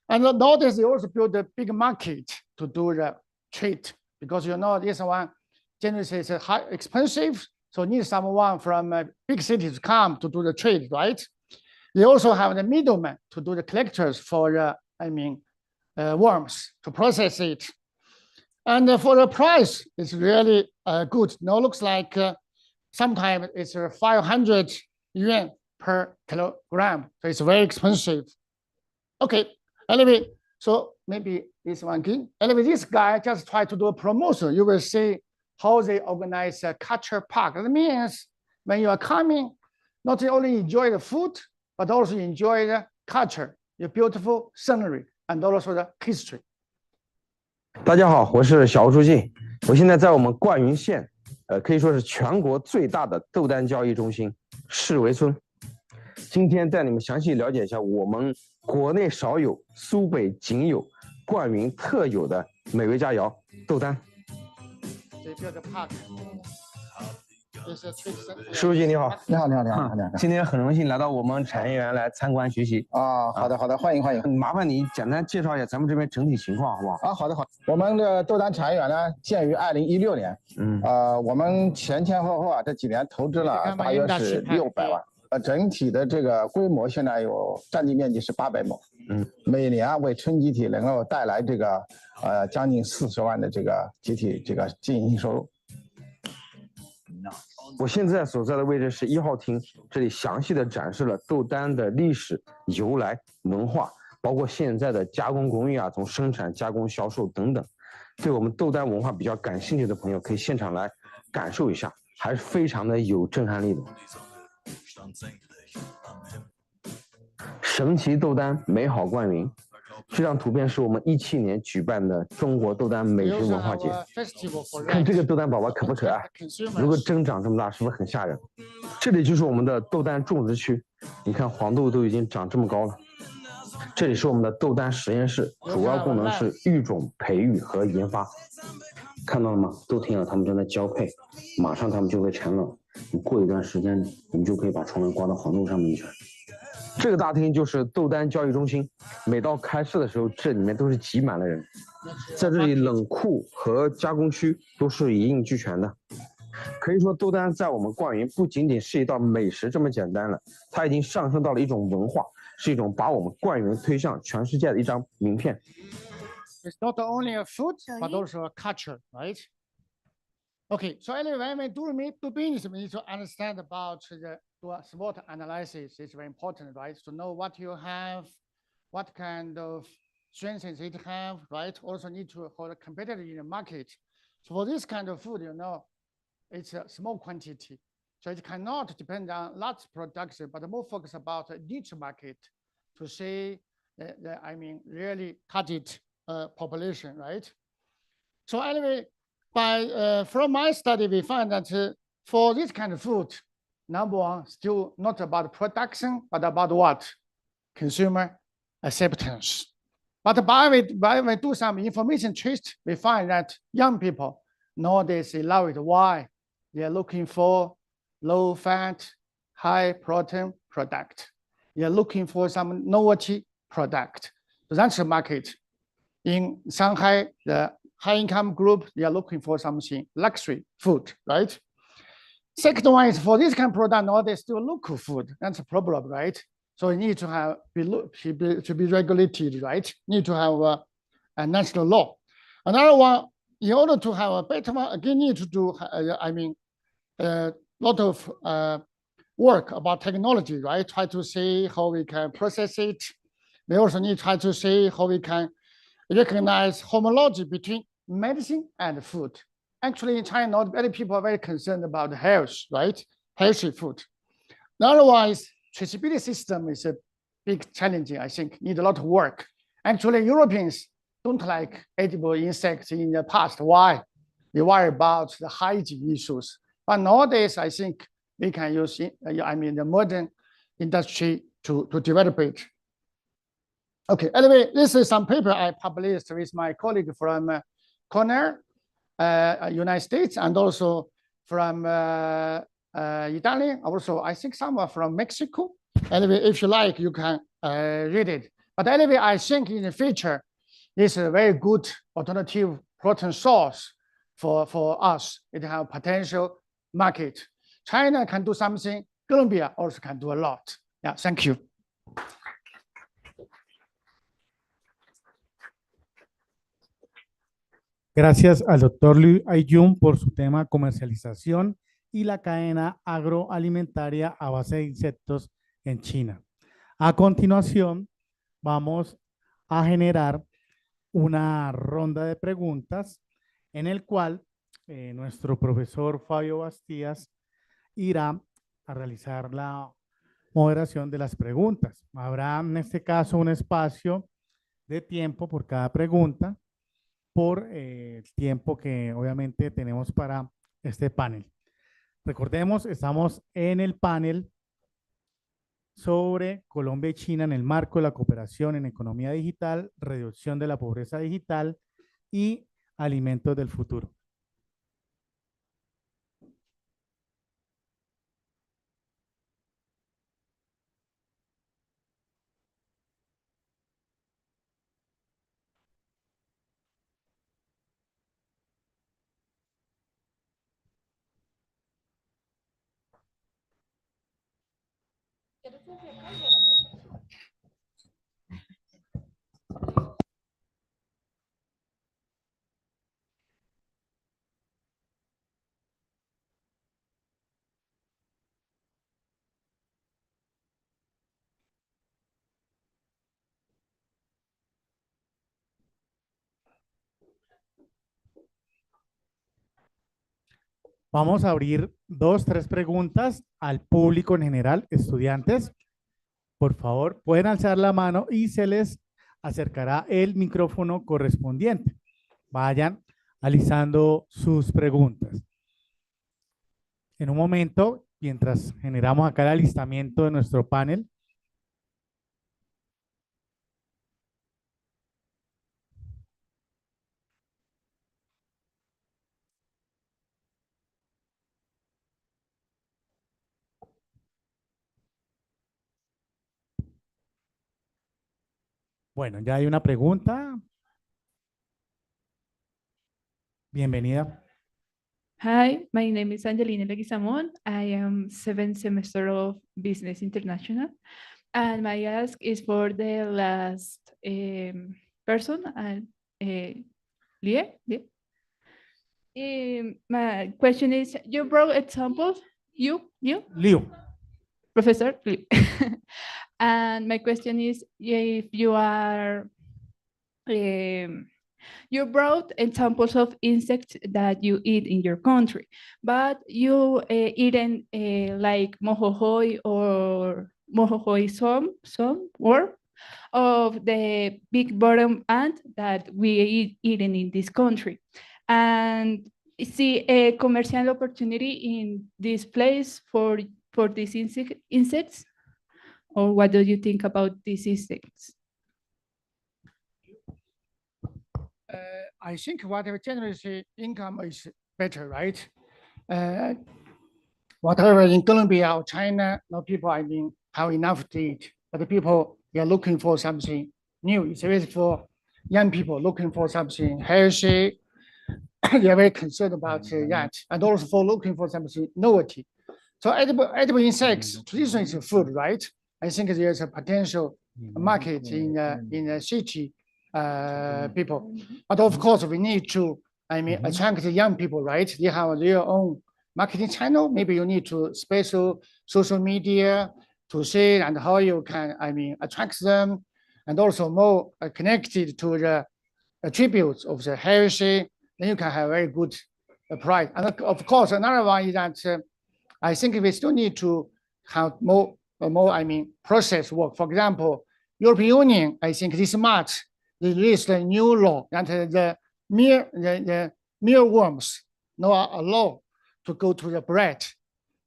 And nowadays they also build a big market to do the treat because you know this one generally is high expensive, so need someone from big cities to come to do the trade, right? They also have the middleman to do the collectors for worms to process it. And for the price, it's really good. Now looks like sometimes it's 500 yuan per kilogram. So it's very expensive. Okay, anyway, so maybe this one again. Anyway, this guy just tried to do a promotion. You will see how they organize a culture park. That means when you are coming, not only enjoy the food, but also enjoy the culture, the beautiful scenery, and also the history. 大家好，我是小书记，我现在在我们灌云县，可以说是全国最大的豆丹交易中心市围村。今天带你们详细了解一下我们国内少有、苏北仅有、灌云特有的美味佳肴豆丹。书记你好，你好。今天很荣幸来到我们产业园来参观学习啊。好的，欢迎。麻烦你简单介绍一下咱们这边整体情况，好不好？啊，好的。我们的豆丹产业园呢，建于2016年。我们前后啊这几年投资了大约是600万。整体的这个规模现在占地面积是800亩。每年为村集体能够带来这个将近40万的这个集体这个经营收入。我现在所在的位置是1号厅，这里详细的展示了豆丹的历史、由来、文化，包括现在的加工工艺啊，从生产、加工、销售等等。对我们豆丹文化比较感兴趣的朋友，可以现场来感受一下，还是非常的有震撼力的。神奇豆丹，美好灌云。这张图片是我们17年举办的中国豆丹美食文化节。看这个豆丹宝宝可不可爱？如果真长这么大，是不是很吓人？这里就是我们的豆丹种植区，你看黄豆都已经长这么高了。这里是我们的豆丹实验室，主要功能是育种、培育和研发。看到了吗？豆听了，它们正在交配，马上它们就会产卵。你过一段时间，我们就可以把虫卵挂到黄豆上面去。这个大厅就是豆丹交易中心，每到开市的时候，这里面都是挤满了人。在这里，冷库和加工区都是一应俱全的。可以说，豆丹在我们灌云不仅仅是一道美食这么简单了，它已经上升到了一种文化，是一种把我们灌云推向全世界的一张名片。It's not only a food, but also a culture, right? Okay, so anyway, when we do business, we need to understand about the SWOT analysis. It's very important, right? To know what you have, what kind of strengths it have, right? Also need to hold a competitor in the market. So for this kind of food, you know, it's a small quantity. So it cannot depend on lots of production, but more focus about a niche market to see, really target population, right? So anyway, from my study, we find that for this kind of food, number one, still not about production, but about what? Consumer acceptance. But by we do some information trace, we find that young people nowadays they love it. Why? They are looking for low fat, high protein product. They are looking for some novelty product. So that's the market. In Shanghai, the high-income group, they are looking for something luxury food, right? Second one is for this kind of product, nowadays still local food. That's a problem, right? So you need to have to be regulated, right? Need to have a national law. Another one, in order to have a better one, again, need to do, a lot of work about technology, right? Try to see how we can process it. We also need to try to see how we can recognize homology between medicine and food. Actually, in China, many people are very concerned about health, right? Healthy food. Another one is traceability system is a big challenge, I think, need a lot of work. Actually, Europeans don't like edible insects in the past. Why? They worry about the hygiene issues. But nowadays, I think we can use, the modern industry to develop it. Okay, anyway, this is some paper I published with my colleague from Cornell, United States, and also from Italy. Also, I think some are from Mexico. Anyway, if you like, you can read it. But anyway, I think in the future, this is a very good alternative protein source for us. It has potential market. China can do something. Colombia also can do a lot. Yeah, thank you. Gracias al doctor Liu Aiyun por su tema comercialización y la cadena agroalimentaria a base de insectos en China. A continuación, vamos a generar una ronda de preguntas en el cual nuestro profesor Fabio Bastías irá a realizar la moderación de las preguntas. Habrá en este caso un espacio de tiempo por cada pregunta, por el tiempo que obviamente tenemos para este panel. Recordemos, estamos en el panel sobre Colombia y China en el marco de la cooperación en economía digital, reducción de la pobreza digital y alimentos del futuro. Vamos a abrir 2, 3 preguntas al público en general, estudiantes. Por favor, pueden alzar la mano y se les acercará el micrófono correspondiente. Vayan alisando sus preguntas. En un momento, mientras generamos acá el alistamiento de nuestro panel, bueno, ya hay una pregunta. Bienvenida. Hi, my name is Angelina Leguizamón. I am 7th semester of Business International. And my ask is for the last person, Lie. My question is, you brought examples, Liu. Professor Liu. And my question is, if you are, you brought examples of insects that you eat in your country, but you eaten like mojojoy or mojojoy some worm of the big bottom ant that we eaten in this country. And see a commercial opportunity in this place for these insects? Or what do you think about these insects? I think whatever generates income is better, right? Whatever in Colombia or China, no people, I mean, have enough to eat. But the people, they are looking for something new. It's always for young people looking for something healthy. They are very concerned about that. And also for looking for something novelty. So edible insects, traditionally is food, right? I think there's a potential market in the city people. But of course, we need to, I mean, attract the young people, right? They have their own marketing channel. Maybe you need to special social media to see and how you can, I mean, attract them, and also more connected to the attributes of the healthy. Then you can have very good price. And of course, another one is that I think we still need to have more, I mean, process work. For example, European Union, I think this March, they released a new law that the mealworms not allowed to go to the bread,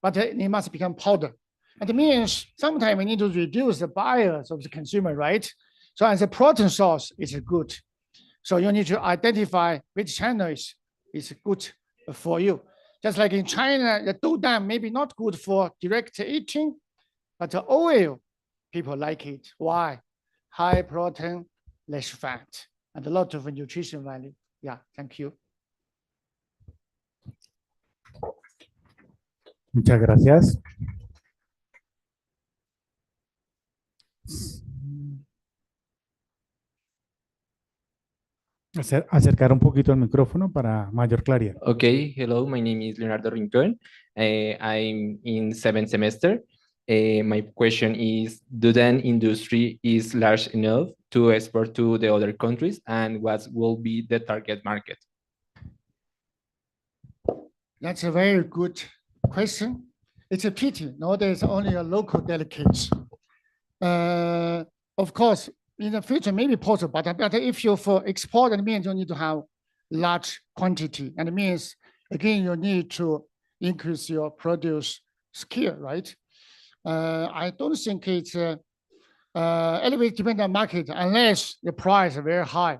but they must become powder. And it means sometimes we need to reduce the bias of the consumer, right? So as a protein source is good. So you need to identify which channel is good for you. Just like in China, the doudan maybe not good for direct eating, but the oil, people like it. Why? High protein, less fat, and a lot of nutrition value. Yeah, thank you. Muchas gracias. Acercar un poquito el micrófono para mayor claridad. Okay, hello, my name is Leonardo Rincón. I'm in 7th semester. My question is, Dudan industry is large enough to export to the other countries, and what will be the target market? That's a very good question. It's a pity. Nowadays, only a local delegates. Of course, in the future, maybe possible, but if you for export, it means you need to have large quantity, and it means again you need to increase your produce skill, right? I don't think it's anyway depend on market unless the price is very high.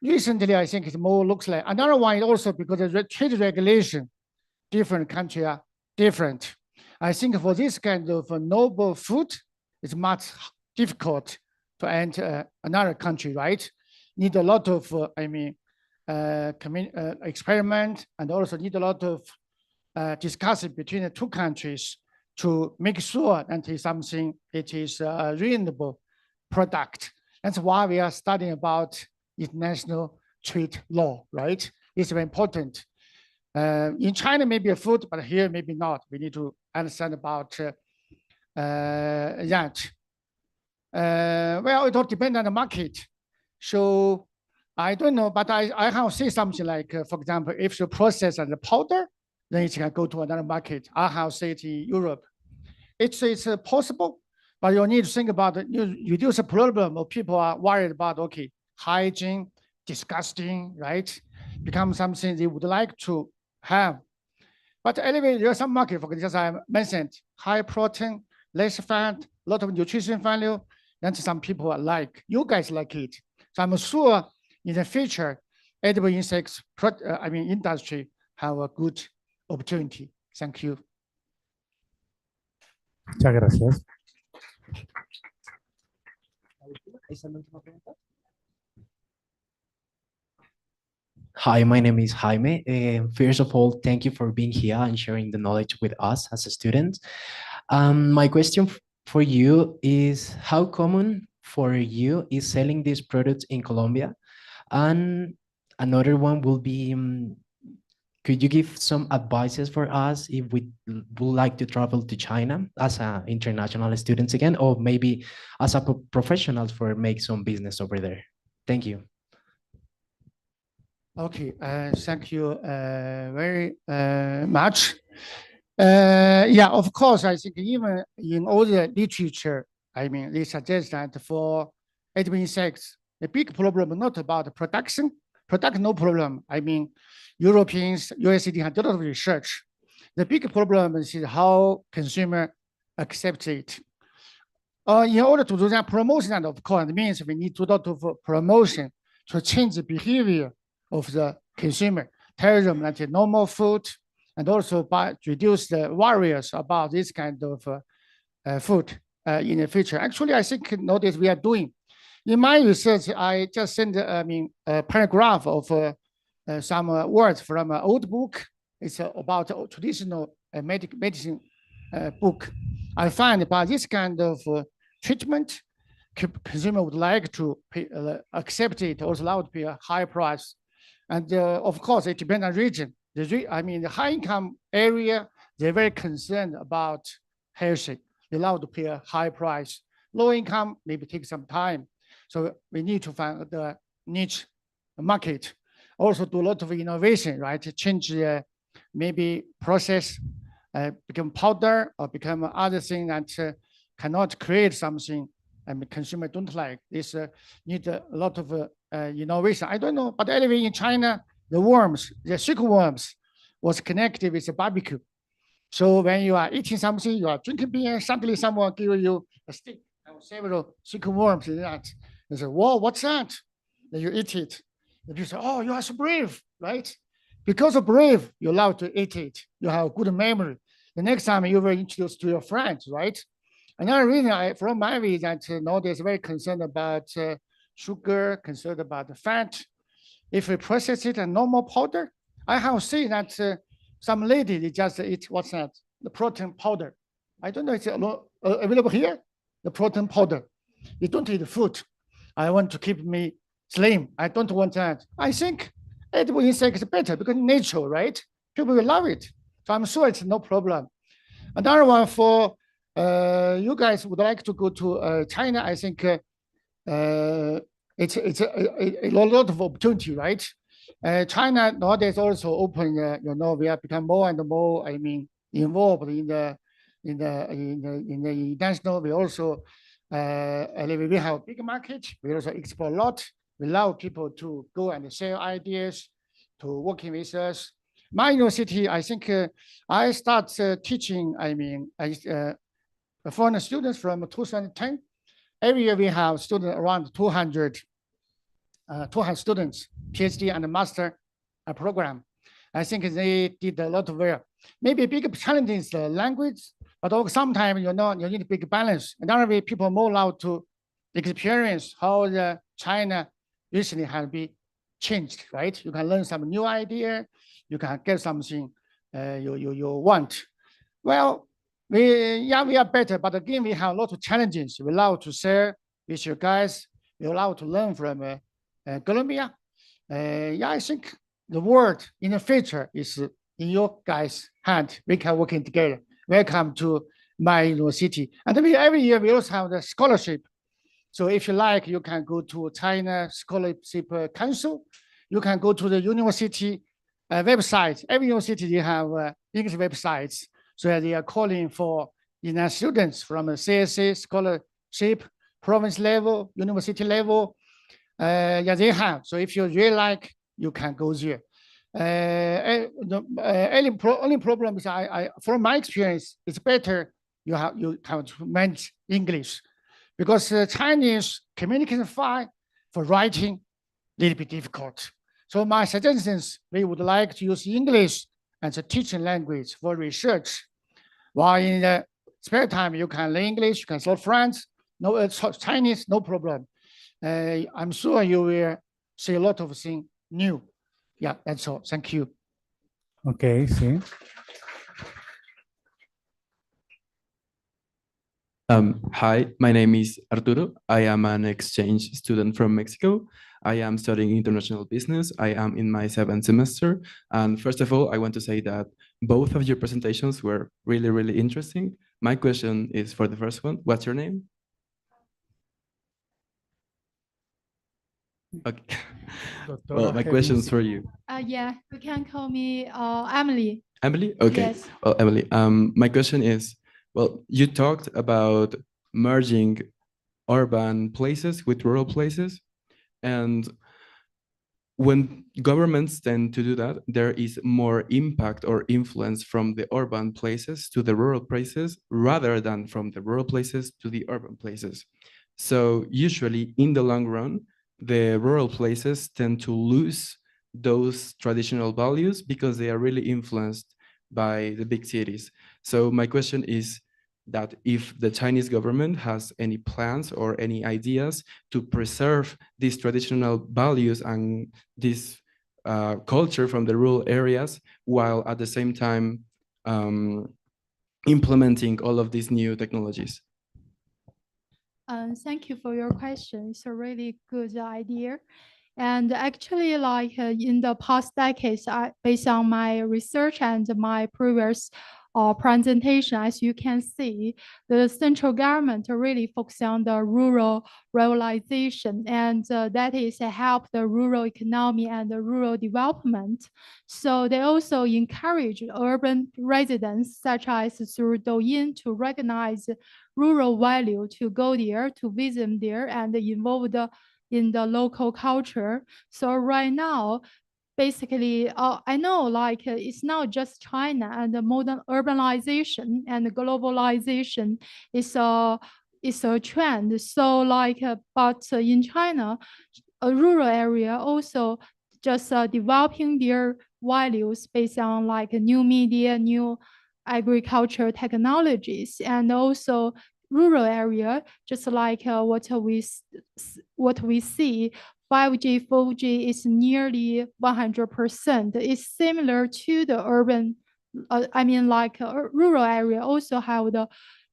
Recently, I think it more looks like another one is also because the trade regulation, different countries are different. I think for this kind of noble food, it's much difficult to enter another country, right? Need a lot of, I mean, experiment, and also need a lot of discussion between the two countries to make sure that it's something it is a reasonable product. That's why we are studying about international trade law, right? It's very important. In China, maybe a food, but here maybe not. We need to understand about that. Well, it all depends on the market. So I don't know, but I have say something like, for example, if you process as a powder, then it can go to another market. I have said in Europe, it's possible, But you need to think about it. You reduce the problem of people are worried about, okay, hygiene, disgusting, right? Become something they would like to have. But anyway, there are some market, for example, as I mentioned, high protein, less fat, a lot of nutrition value. That's some people like. You guys like it. So I'm sure in the future, edible insects, industry have a good opportunity. Thank you. Muchas gracias. Hi, my name is Jaime. First of all, thank you for being here and sharing the knowledge with us as a student. My question for you is, how common for you is selling these products in Colombia? And another one will be, could you give some advices for us if we would like to travel to China as international students again, or maybe as a professionals for make some business over there? Thank you. Okay, thank you very much. Yeah, of course, I think even in all the literature, I mean, they suggest that for edible insects, the big problem not about production, no problem. I mean, Europeans, USDA have done a lot of research. The big problem is how consumer accept it. In order to do that promotion, of course, it means we need to do a lot of promotion to change the behavior of the consumer, tell them that it's normal food, and also reduce the worries about this kind of food in the future. Actually, I think notice we are doing. In my research, I just sent a paragraph of some words from an old book. It's about a traditional medicine book. I find by this kind of treatment, consumer would like to pay, accept it, also allowed to pay a high price. And of course, it depends on region. The high income area, they're very concerned about healthy. They allowed to pay a high price. Low income, maybe take some time. So we need to find the niche market. Also do a lot of innovation, right? To change maybe process, become powder or become other thing that cannot create something and consumer don't like. This need a lot of innovation. I don't know, but anyway, in China, the worms, the silkworms was connected with the barbecue. So when you are eating something, you are drinking beer, suddenly someone give you a stick and several silkworms in that. They say, whoa, what's that? Then you eat it. And you say, oh, you are so brave, right? Because of brave, you're allowed to eat it. You have a good memory. The next time you will introduce to your friends, right? Another reason from my view that nowadays very concerned about sugar, concerned about the fat. If we process it in normal powder, I have seen that some lady, they just eat, what's that? The protein powder. I don't know if it's available here, the protein powder. You don't eat food. I want to keep me slim. I don't want that. I think edible insect is better because natural, right? People will love it. So I'm sure it's no problem. Another one for you guys would like to go to China, I think it's a lot of opportunity, right? China nowadays also open, we have become more and more, involved in the international. We also we have a big market. We also export a lot. We allow people to go and share ideas, to working with us. My university, I think I start teaching, foreign students from 2010. Every year we have students around 200 students, PhD and master program. I think they did a lot of work. Maybe a big challenge is the language, but also sometimes you need a big balance. Another way, people more allowed to experience how the China recently has been changed, right? You can learn some new idea, you can get something you want. Well, we are better, but again, we have a lot of challenges. We allowed to share with you guys. We allowed to learn from Colombia. I think the world in the future is in your guys' hand. We can working together. Welcome to my university. And every year we also have the scholarship. So if you like, you can go to China Scholarship Council. You can go to the university website. Every university they have English websites. So they are calling for students from a CSA scholarship, province level, university level. Yeah, they have. So if you really like, you can go there. Only problem is from my experience, it's better you have to manage English, because Chinese communication fine, for writing a little bit difficult. So my suggestions, we would like to use English as a teaching language for research. While in the spare time, you can learn English, you can learn French, no Chinese, no problem. I'm sure you will see a lot of things new. Yeah, that's all. Thank you. Ok, sí. Hi, my name is Arturo. I am an exchange student from Mexico. I am studying international business. I am in my 7th semester. And first of all, I want to say that both of your presentations were really, really interesting. My question is for the first one. What's your name? Okay. Well, my question is for you. Yeah, you can call me Emily. Emily? Okay. Yes. Well, Emily, my question is, well, you talked about merging urban places with rural places. And when governments tend to do that, there is more impact or influence from the urban places to the rural places rather than from the rural places to the urban places. So usually in the long run, the rural places tend to lose those traditional values because they are really influenced by the big cities. So my question is that if the Chinese government has any plans or any ideas to preserve these traditional values and this culture from the rural areas, while at the same time implementing all of these new technologies. Thank you for your question. It's a really good idea. And actually, like in the past decades, based on my research and my previous presentation, as you can see, the central government really focus on the rural ruralization, and that is help the rural economy and the rural development. So they also encourage urban residents, such as through Douyin, to recognize rural value, to go there, to visit there, and involve in the local culture. So right now, basically, I know like it's not just China, and the modern urbanization and globalization is a trend. So like, but in China, a rural area also just developing their values based on like new media, new agriculture technologies, and also rural area, just like what we see, 5G, 4G is nearly 100%. It's similar to the urban, I mean, like rural area also have the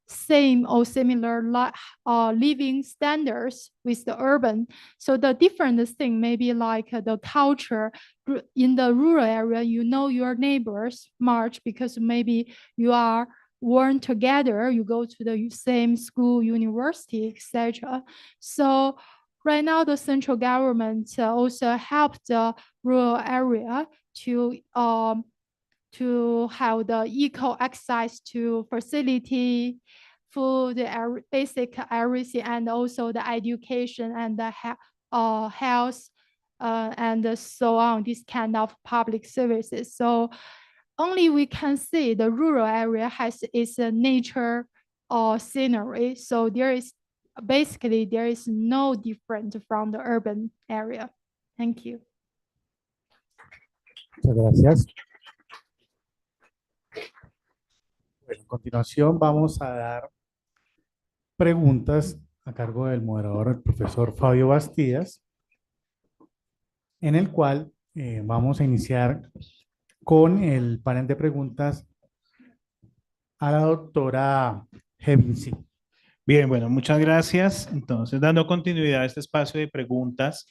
same or similar living standards with the urban. So the different thing maybe like the culture in the rural area, you know your neighbors much because maybe you are born together, you go to the same school, university, etc. So right now, the central government also helped the rural area to have the equal access to facility, food, basic everything, and also the education and the health, and so on, this kind of public services. So only we can see the rural area has its nature scenery. So there is basically there is no different from the urban area. Thank you. Muchas gracias. Bueno, a continuación vamos a dar preguntas a cargo del moderador, el profesor Fabio Bastidas, en el cual vamos a iniciar con el panel de preguntas a la doctora Hevinsi. Bien, bueno, muchas gracias. Entonces, dando continuidad a este espacio de preguntas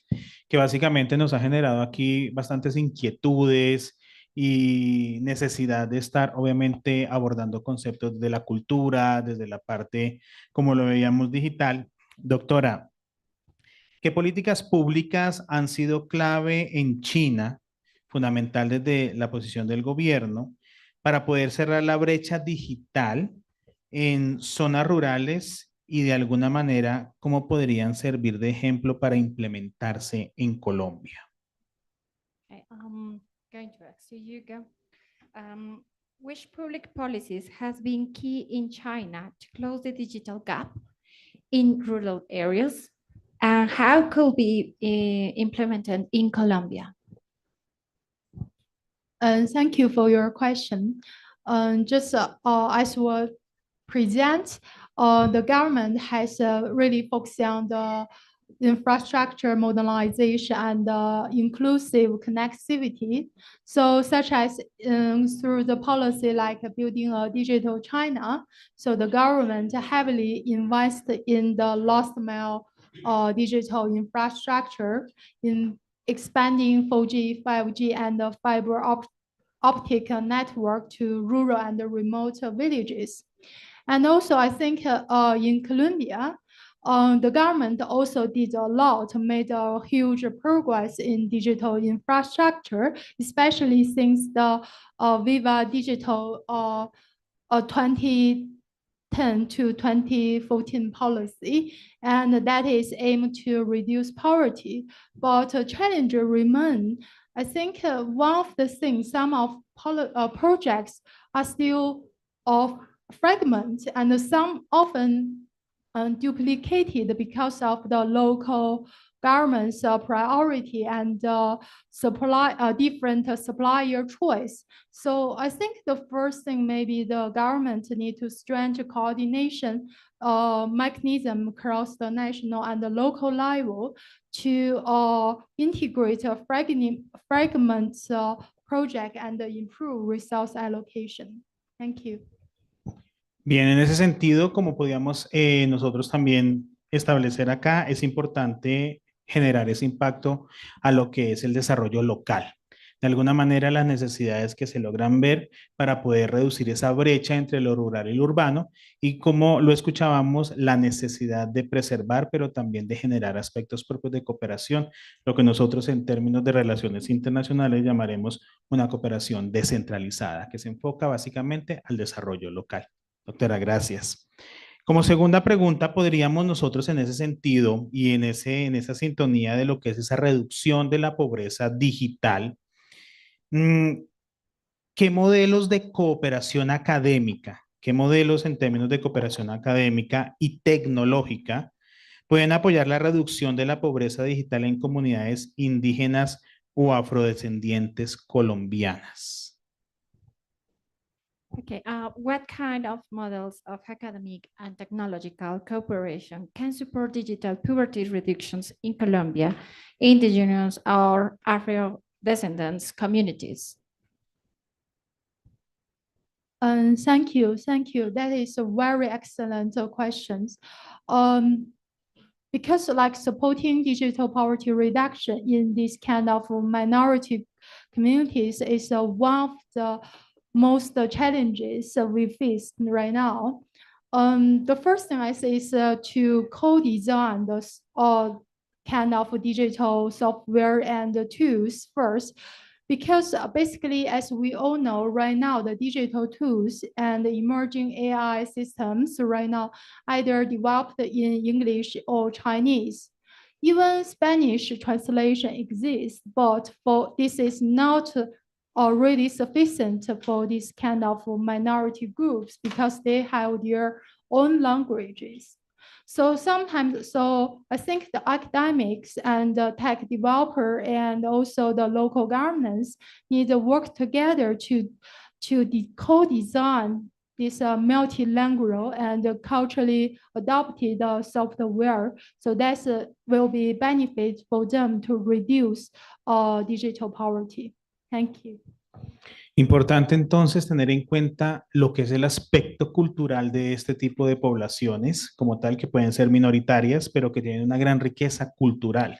que básicamente nos ha generado aquí bastantes inquietudes y necesidad de estar obviamente abordando conceptos de la cultura, desde la parte, como lo veíamos, digital. Doctora, ¿qué políticas públicas han sido clave en China, fundamental desde la posición del gobierno, para poder cerrar la brecha digital en zonas rurales y de alguna manera cómo podrían servir de ejemplo para implementarse en Colombia. Okay, going to ask you, Hugo. Which public policies has been key in China to close the digital gap in rural areas, and how could be implemented in Colombia? Thank you for your question. Just as we present, the government has really focused on the infrastructure modernization and inclusive connectivity. So such as through the policy like building a digital China, so the government heavily invested in the last mile digital infrastructure, in expanding 4G, 5G, and the fiber optic network to rural and remote villages. And also, I think in Colombia, the government also did a lot, made a huge progress in digital infrastructure, especially since the Viva Digital 2010 to 2014 policy, and that is aimed to reduce poverty. But a challenge remains. I think one of the things, some of projects are still fragment, and some often duplicated because of the local government's priority and different supplier choice. So I think the first thing maybe the government need to strengthen coordination mechanism across the national and the local level to integrate a fragment project and improve resource allocation. Thank you. Bien, en ese sentido, como podíamos nosotros también establecer acá, es importante generar ese impacto a lo que es el desarrollo local. De alguna manera, las necesidades que se logran ver para poder reducir esa brecha entre lo rural y lo urbano, y como lo escuchábamos, la necesidad de preservar, pero también de generar aspectos propios de cooperación, lo que nosotros en términos de relaciones internacionales llamaremos una cooperación descentralizada, que se enfoca básicamente al desarrollo local. Doctora, gracias. Como segunda pregunta, podríamos nosotros en ese sentido y en esa sintonía de lo que es esa reducción de la pobreza digital, ¿qué modelos de cooperación académica, qué modelos en términos de cooperación académica y tecnológica pueden apoyar la reducción de la pobreza digital en comunidades indígenas o afrodescendientes colombianas? Okay, what kind of models of academic and technological cooperation can support digital poverty reductions in Colombia, indigenous or Afro-descendants communities? Thank you. That is a very excellent question. Because like supporting digital poverty reduction in this kind of minority communities is one of the most challenges we face right now. The first thing I say is to co-design this kind of digital software and tools first, because basically, as we all know right now, the digital tools and the emerging AI systems right now either developed in English or Chinese. Even Spanish translation exists, but this is not already sufficient for this kind of minority groups because they have their own languages. So I think the academics and the tech developer and also the local governments need to work together to co-design this multilingual and culturally adopted software. So that will be benefit for them to reduce digital poverty. Thank you. Importante entonces tener en cuenta lo que es el aspecto cultural de este tipo de poblaciones, como tal que pueden ser minoritarias, pero que tienen una gran riqueza cultural.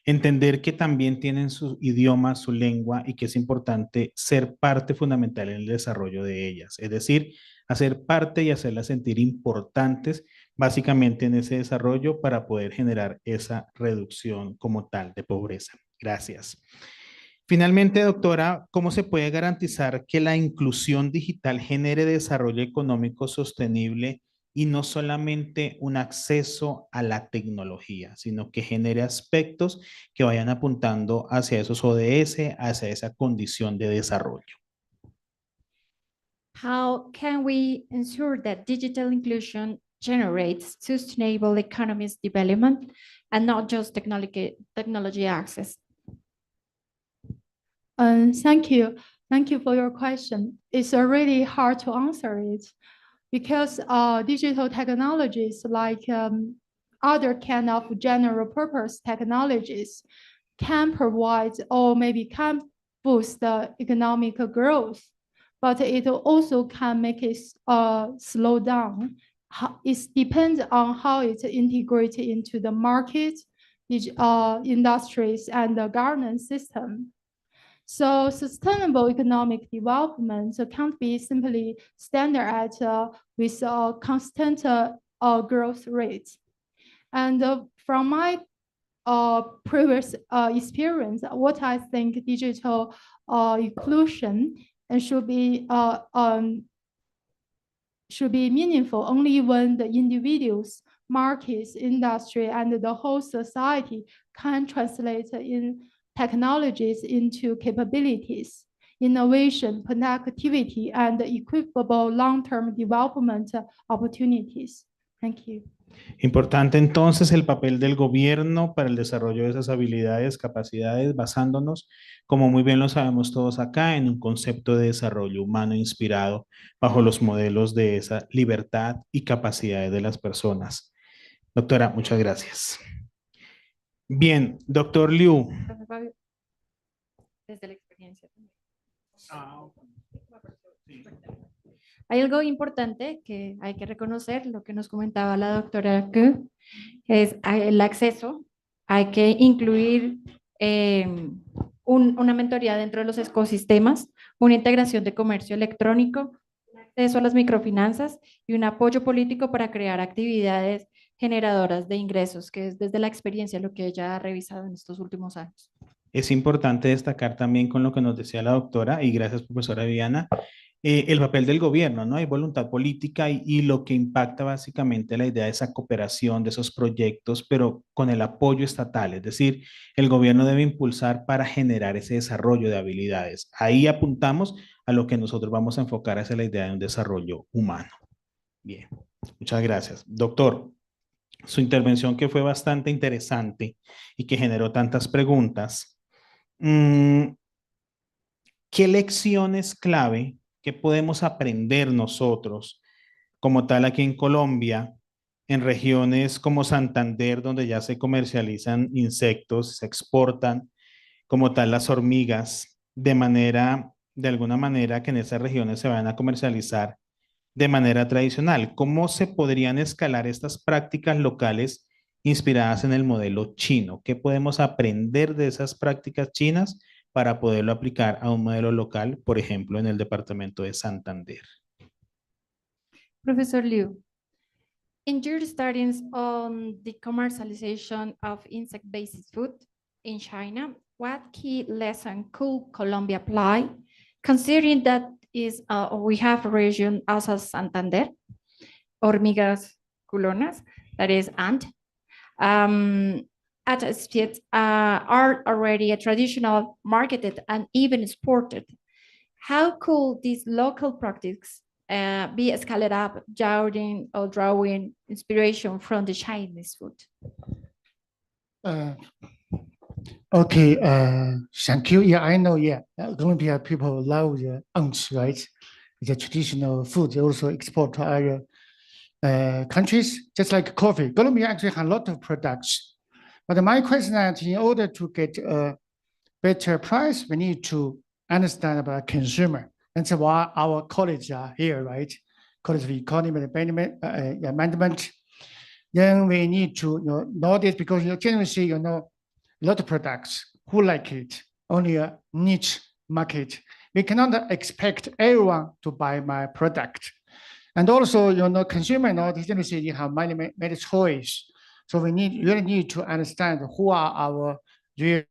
Entender que también tienen su idioma, su lengua y que es importante ser parte fundamental en el desarrollo de ellas. Es decir, hacer parte y hacerlas sentir importantes básicamente en ese desarrollo para poder generar esa reducción como tal de pobreza. Gracias. Finalmente, doctora, ¿cómo se puede garantizar que la inclusión digital genere desarrollo económico sostenible y no solamente un acceso a la tecnología, sino que genere aspectos que vayan apuntando hacia esos ODS, hacia esa condición de desarrollo? How can we ensure that digital inclusion generates sustainable economies development and not just technology access? Thank you. Thank you for your question. It's really hard to answer it because digital technologies like other kind of general purpose technologies can provide or maybe can boost the economic growth, but it also can make it slow down. It depends on how it's integrated into the market, industries, and the governance system. So sustainable economic development can't be simply standardized with a constant growth rate. And from my previous experience, what I think digital inclusion and should be meaningful only when the individuals, markets, industry, and the whole society can translate in technologies into capabilities, innovation, productivity, and equitable long-term development opportunities. Thank you. Importante entonces el papel del gobierno para el desarrollo de esas habilidades, capacidades, basándonos, como muy bien lo sabemos todos acá, en un concepto de desarrollo humano inspirado bajo los modelos de esa libertad y capacidades de las personas. Doctora, muchas gracias. Bien, doctor Liu. Desde la experiencia también. Hay algo importante que hay que reconocer, lo que nos comentaba la doctora que es el acceso. Hay que incluir una mentoría dentro de los ecosistemas, una integración de comercio electrónico, acceso a las microfinanzas y un apoyo político para crear actividades generadoras de ingresos, que es desde la experiencia lo que ella ha revisado en estos últimos años. Es importante destacar también con lo que nos decía la doctora, y gracias, profesora Viviana, el papel del gobierno, ¿no? Hay voluntad política y lo que impacta básicamente la idea de esa cooperación, de esos proyectos, pero con el apoyo estatal, es decir, el gobierno debe impulsar para generar ese desarrollo de habilidades. Ahí apuntamos a lo que nosotros vamos a enfocar hacia la idea de un desarrollo humano. Bien, muchas gracias. Doctor, su intervención que fue bastante interesante y que generó tantas preguntas. ¿Qué lecciones clave que podemos aprender nosotros como tal aquí en Colombia, en regiones como Santander, donde ya se comercializan insectos, se exportan como tal las hormigas, de alguna manera que en esas regiones se van a comercializar de manera tradicional? ¿Cómo se podrían escalar estas prácticas locales inspiradas en el modelo chino? ¿Qué podemos aprender de esas prácticas chinas para poderlo aplicar a un modelo local, por ejemplo, en el departamento de Santander? Professor Liu, in your studies on the commercialization of insect-based food in China, what key lesson could Colombia apply, considering that we have a region also Santander, hormigas culonas, that is ant, at speed are already a traditional marketed and even exported. How could these local practices be scaled up, drawing inspiration from the Chinese food? Okay, thank you. Yeah, I know. Yeah, Colombia people love the ants, right? It's a traditional food. They also export to other countries, just like coffee. Colombia actually has a lot of products. But my question is that in order to get a better price, we need to understand about consumer. That's why our colleagues are here, right? College of Economy and Management. Then we need to know this because generally see, a lot of products. Who like it? Only a niche market. We cannot expect everyone to buy my product. And also, consumer generally see you have many choice. So we really need to understand who are our real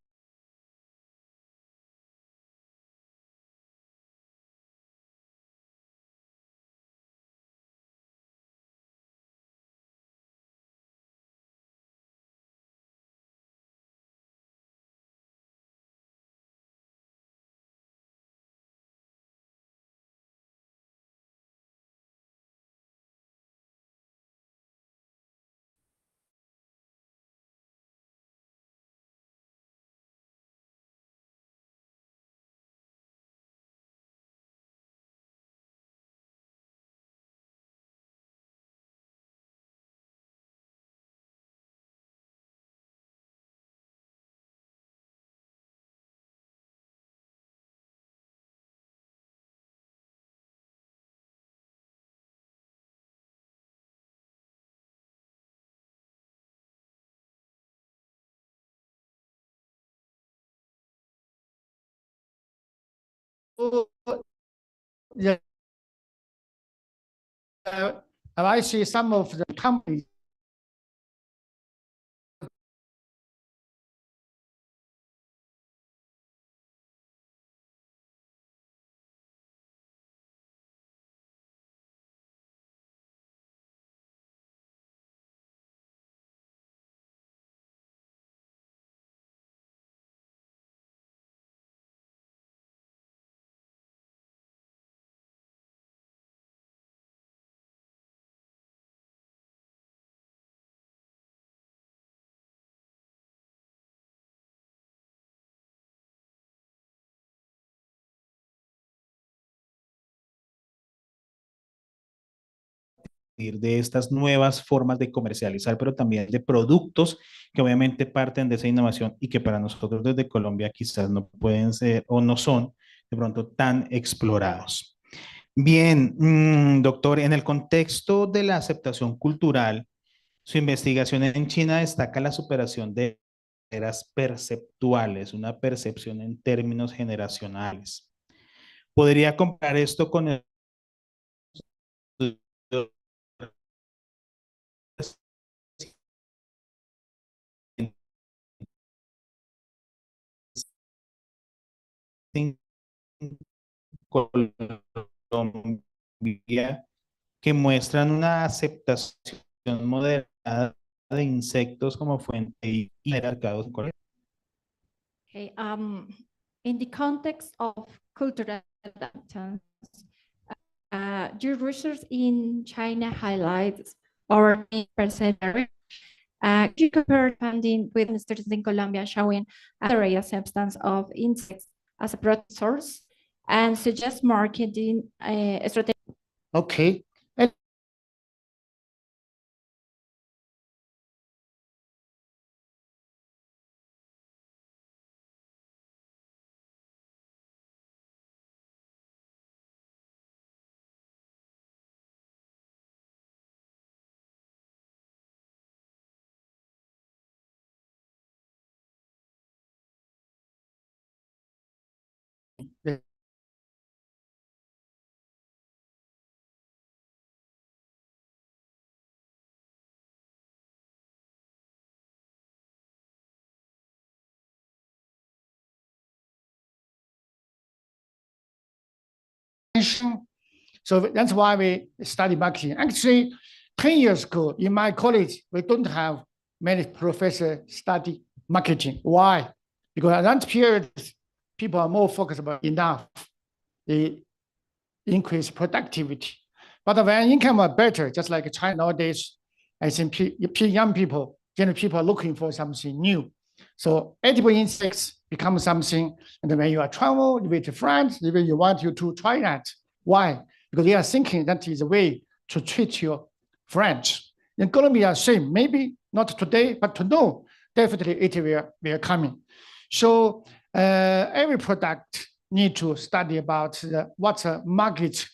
yeah, I see some of the companies de estas nuevas formas de comercializar, pero también de productos que obviamente parten de esa innovación y que para nosotros desde Colombia quizás no pueden ser o no son de pronto tan explorados. Bien, doctor, en el contexto de la aceptación cultural, su investigación en China destaca la superación de barreras perceptuales, una percepción en términos generacionales. ¿Podría comparar esto con el en Colombia que muestran una aceptación moderada de insectos como fuente y mercados en Colombia? Okay, in the context of cultural adaptations, your research in China highlights our perception. You compare funding with studies in Colombia showing a acceptance of insects as a product source and suggest marketing strategy. Okay. So that's why we study marketing. Actually, 10 years ago in my college, we don't have many professors study marketing. Why? Because at that period, people are more focused about enough, the increase productivity. But when income are better, just like China nowadays, I think young people, generally people are looking for something new. So edible insects become something, and when you are travel, you visit friends, even you want you to try that. Why? Because they are thinking that is a way to treat your friends. In Colombia, same, maybe not today, but to know, definitely it will coming. So every product need to study about what the market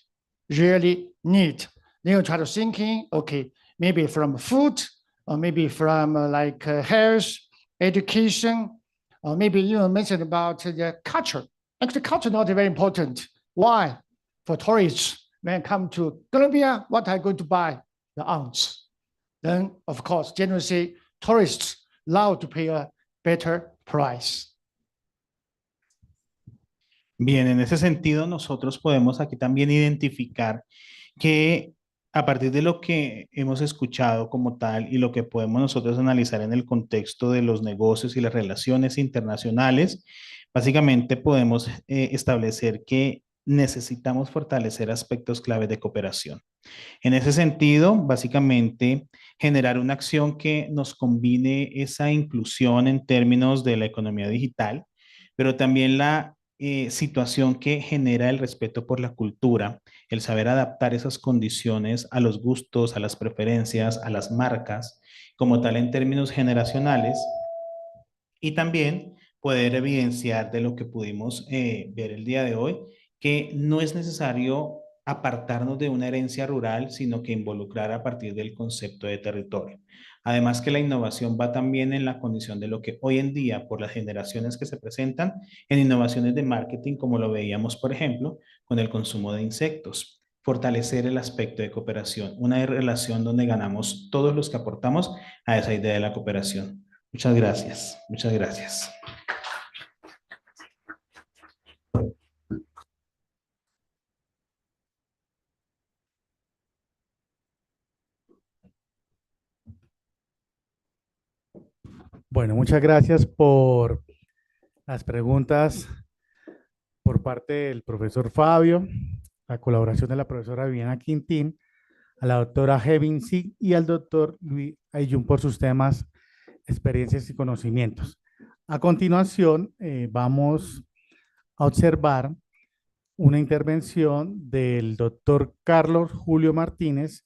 really need. Then you try to thinking, okay, maybe from food, or maybe from health, education, or maybe you mentioned about the culture. Actually, culture is not very important. Why? For tourists, when they come to Colombia, what are you going to buy? The ounce. Then, of course, generally, tourists love to pay a better price. Bien, en ese sentido, nosotros podemos aquí también identificar que a partir de lo que hemos escuchado como tal y lo que podemos nosotros analizar en el contexto de los negocios y las relaciones internacionales, básicamente podemos establecer que necesitamos fortalecer aspectos claves de cooperación. En ese sentido, básicamente, generar una acción que nos combine esa inclusión en términos de la economía digital, pero también la situación que genera el respeto por la cultura, el saber adaptar esas condiciones a los gustos, a las preferencias, a las marcas, como tal en términos generacionales, y también poder evidenciar de lo que pudimos ver el día de hoy, que no es necesario apartarnos de una herencia rural, sino que involucrar a partir del concepto de territorio. Además que la innovación va también en la condición de lo que hoy en día, por las generaciones que se presentan, en innovaciones de marketing, como lo veíamos, por ejemplo, con el consumo de insectos. Fortalecer el aspecto de cooperación, una relación donde ganamos todos los que aportamos a esa idea de la cooperación. Muchas gracias. Muchas gracias. Bueno, muchas gracias por las preguntas por parte del profesor Fabio, la colaboración de la profesora Viviana Quintín, a la doctora Hevin Sig y al doctor Luis Ayun por sus temas, experiencias y conocimientos. A continuación, vamos a observar una intervención del doctor Carlos Julio Martínez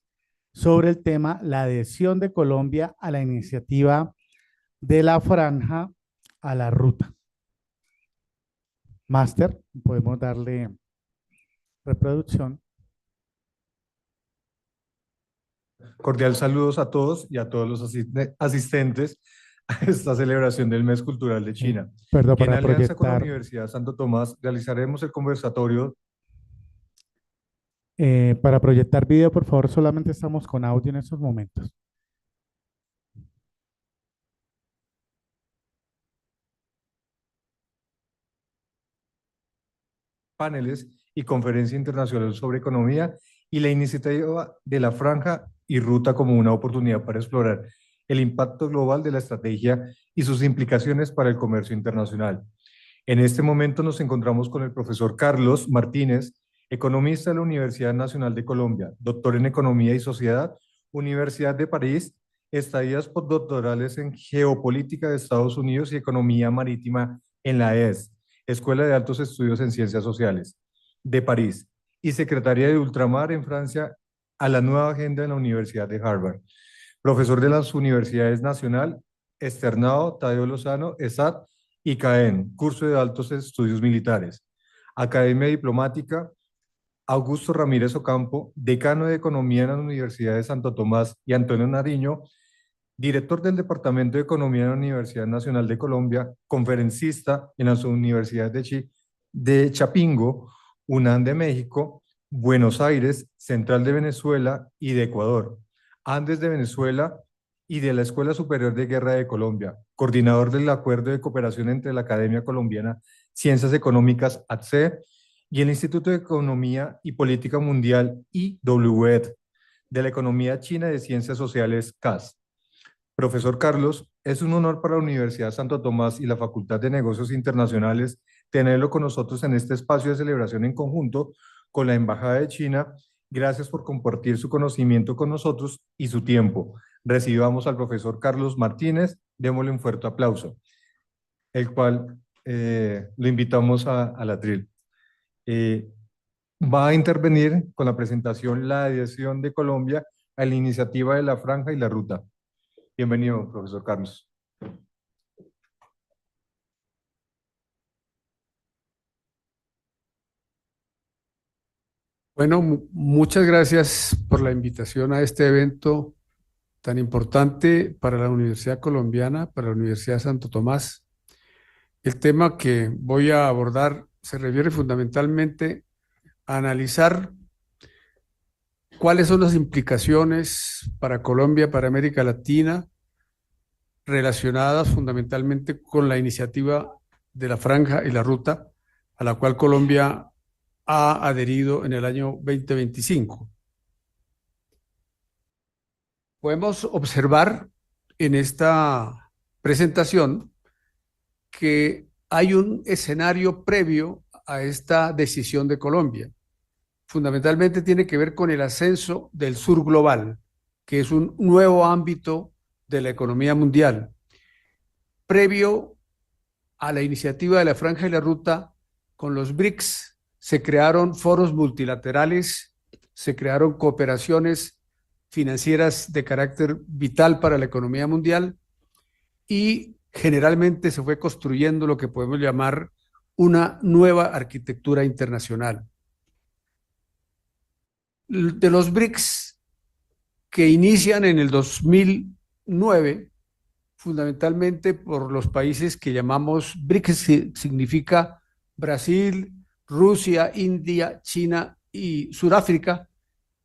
sobre el tema la adhesión de Colombia a la iniciativa de la Franja a la Ruta. Máster, podemos darle reproducción. Cordial saludos a todos y a todos los asistentes a esta celebración del Mes Cultural de China. Perdón, Que en para alianza con la proyectar. Universidad Santo Tomás realizaremos el conversatorio. Para proyectar video, por favor, solamente estamos con audio en estos momentos. Paneles y conferencia internacional sobre economía y la iniciativa de la Franja y Ruta como una oportunidad para explorar el impacto global de la estrategia y sus implicaciones para el comercio internacional. En este momento nos encontramos con el profesor Carlos Martínez, economista de la Universidad Nacional de Colombia, doctor en Economía y Sociedad, Universidad de París, estadías postdoctorales en Geopolítica de Estados Unidos y Economía Marítima en la ES, Escuela de Altos Estudios en Ciencias Sociales, de París, y secretaria de Ultramar en Francia a la nueva agenda en la Universidad de Harvard. Profesor de las Universidades Nacional, Externado, Tadeo Lozano, ESAT y CAEN, Curso de Altos Estudios Militares. Academia Diplomática, Augusto Ramírez Ocampo, Decano de Economía en la Universidad de Santo Tomás y Antonio Nariño, Director del Departamento de Economía en la Universidad Nacional de Colombia, conferencista en las universidades de Chapingo, UNAM de México, Buenos Aires, Central de Venezuela y de Ecuador, Andes de Venezuela y de la Escuela Superior de Guerra de Colombia, coordinador del Acuerdo de Cooperación entre la Academia Colombiana Ciencias Económicas, ATCE, y el Instituto de Economía y Política Mundial, IWED, de la Economía China de Ciencias Sociales, CAS. Profesor Carlos, es un honor para la Universidad Santo Tomás y la Facultad de Negocios Internacionales tenerlo con nosotros en este espacio de celebración en conjunto con la Embajada de China. Gracias por compartir su conocimiento con nosotros y su tiempo. Recibamos al profesor Carlos Martínez, démosle un fuerte aplauso, el cual lo invitamos al atril. Va a intervenir con la presentación la adhesión de Colombia a la iniciativa de la Franja y la Ruta. Bienvenido, profesor Carlos. Bueno, muchas gracias por la invitación a este evento tan importante para la Universidad Colombiana, para la Universidad de Santo Tomás. El tema que voy a abordar se refiere fundamentalmente a analizar cuáles son las implicaciones para Colombia, para América Latina, relacionadas fundamentalmente con la iniciativa de la Franja y la Ruta, a la cual Colombia ha adherido en el año 2025. Podemos observar en esta presentación que hay un escenario previo a esta decisión de Colombia. Fundamentalmente tiene que ver con el ascenso del sur global, que es un nuevo ámbito de la economía mundial. Previo a la iniciativa de la Franja y la Ruta, con los BRICS se crearon foros multilaterales, se crearon cooperaciones financieras de carácter vital para la economía mundial y generalmente se fue construyendo lo que podemos llamar una nueva arquitectura internacional. De los BRICS que inician en el 2000 9, fundamentalmente por los países que llamamos BRICS, significa Brasil, Rusia, India, China y Sudáfrica.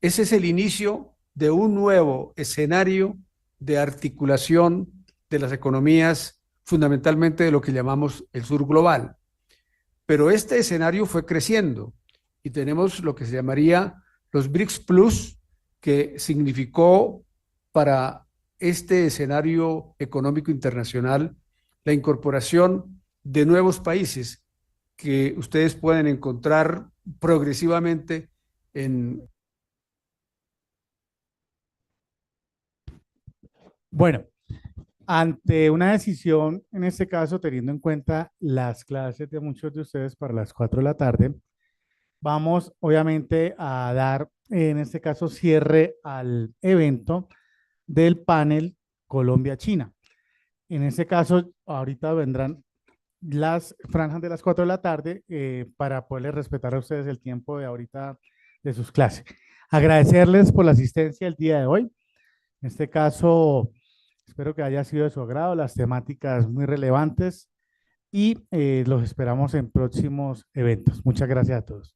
Ese es el inicio de un nuevo escenario de articulación de las economías, fundamentalmente de lo que llamamos el sur global. Pero este escenario fue creciendo y tenemos lo que se llamaría los BRICS Plus, que significó para este escenario económico internacional la incorporación de nuevos países que ustedes pueden encontrar progresivamente en... Bueno, ante una decisión, en este caso, teniendo en cuenta las clases de muchos de ustedes para las 4 de la tarde, vamos obviamente a dar, en este caso, cierre al evento del panel Colombia-China. En este caso, ahorita vendrán las franjas de las 4 de la tarde para poderles respetar a ustedes el tiempo de ahorita de sus clases. Agradecerles por la asistencia el día de hoy. En este caso, espero que haya sido de su agrado, las temáticas muy relevantes y los esperamos en próximos eventos. Muchas gracias a todos.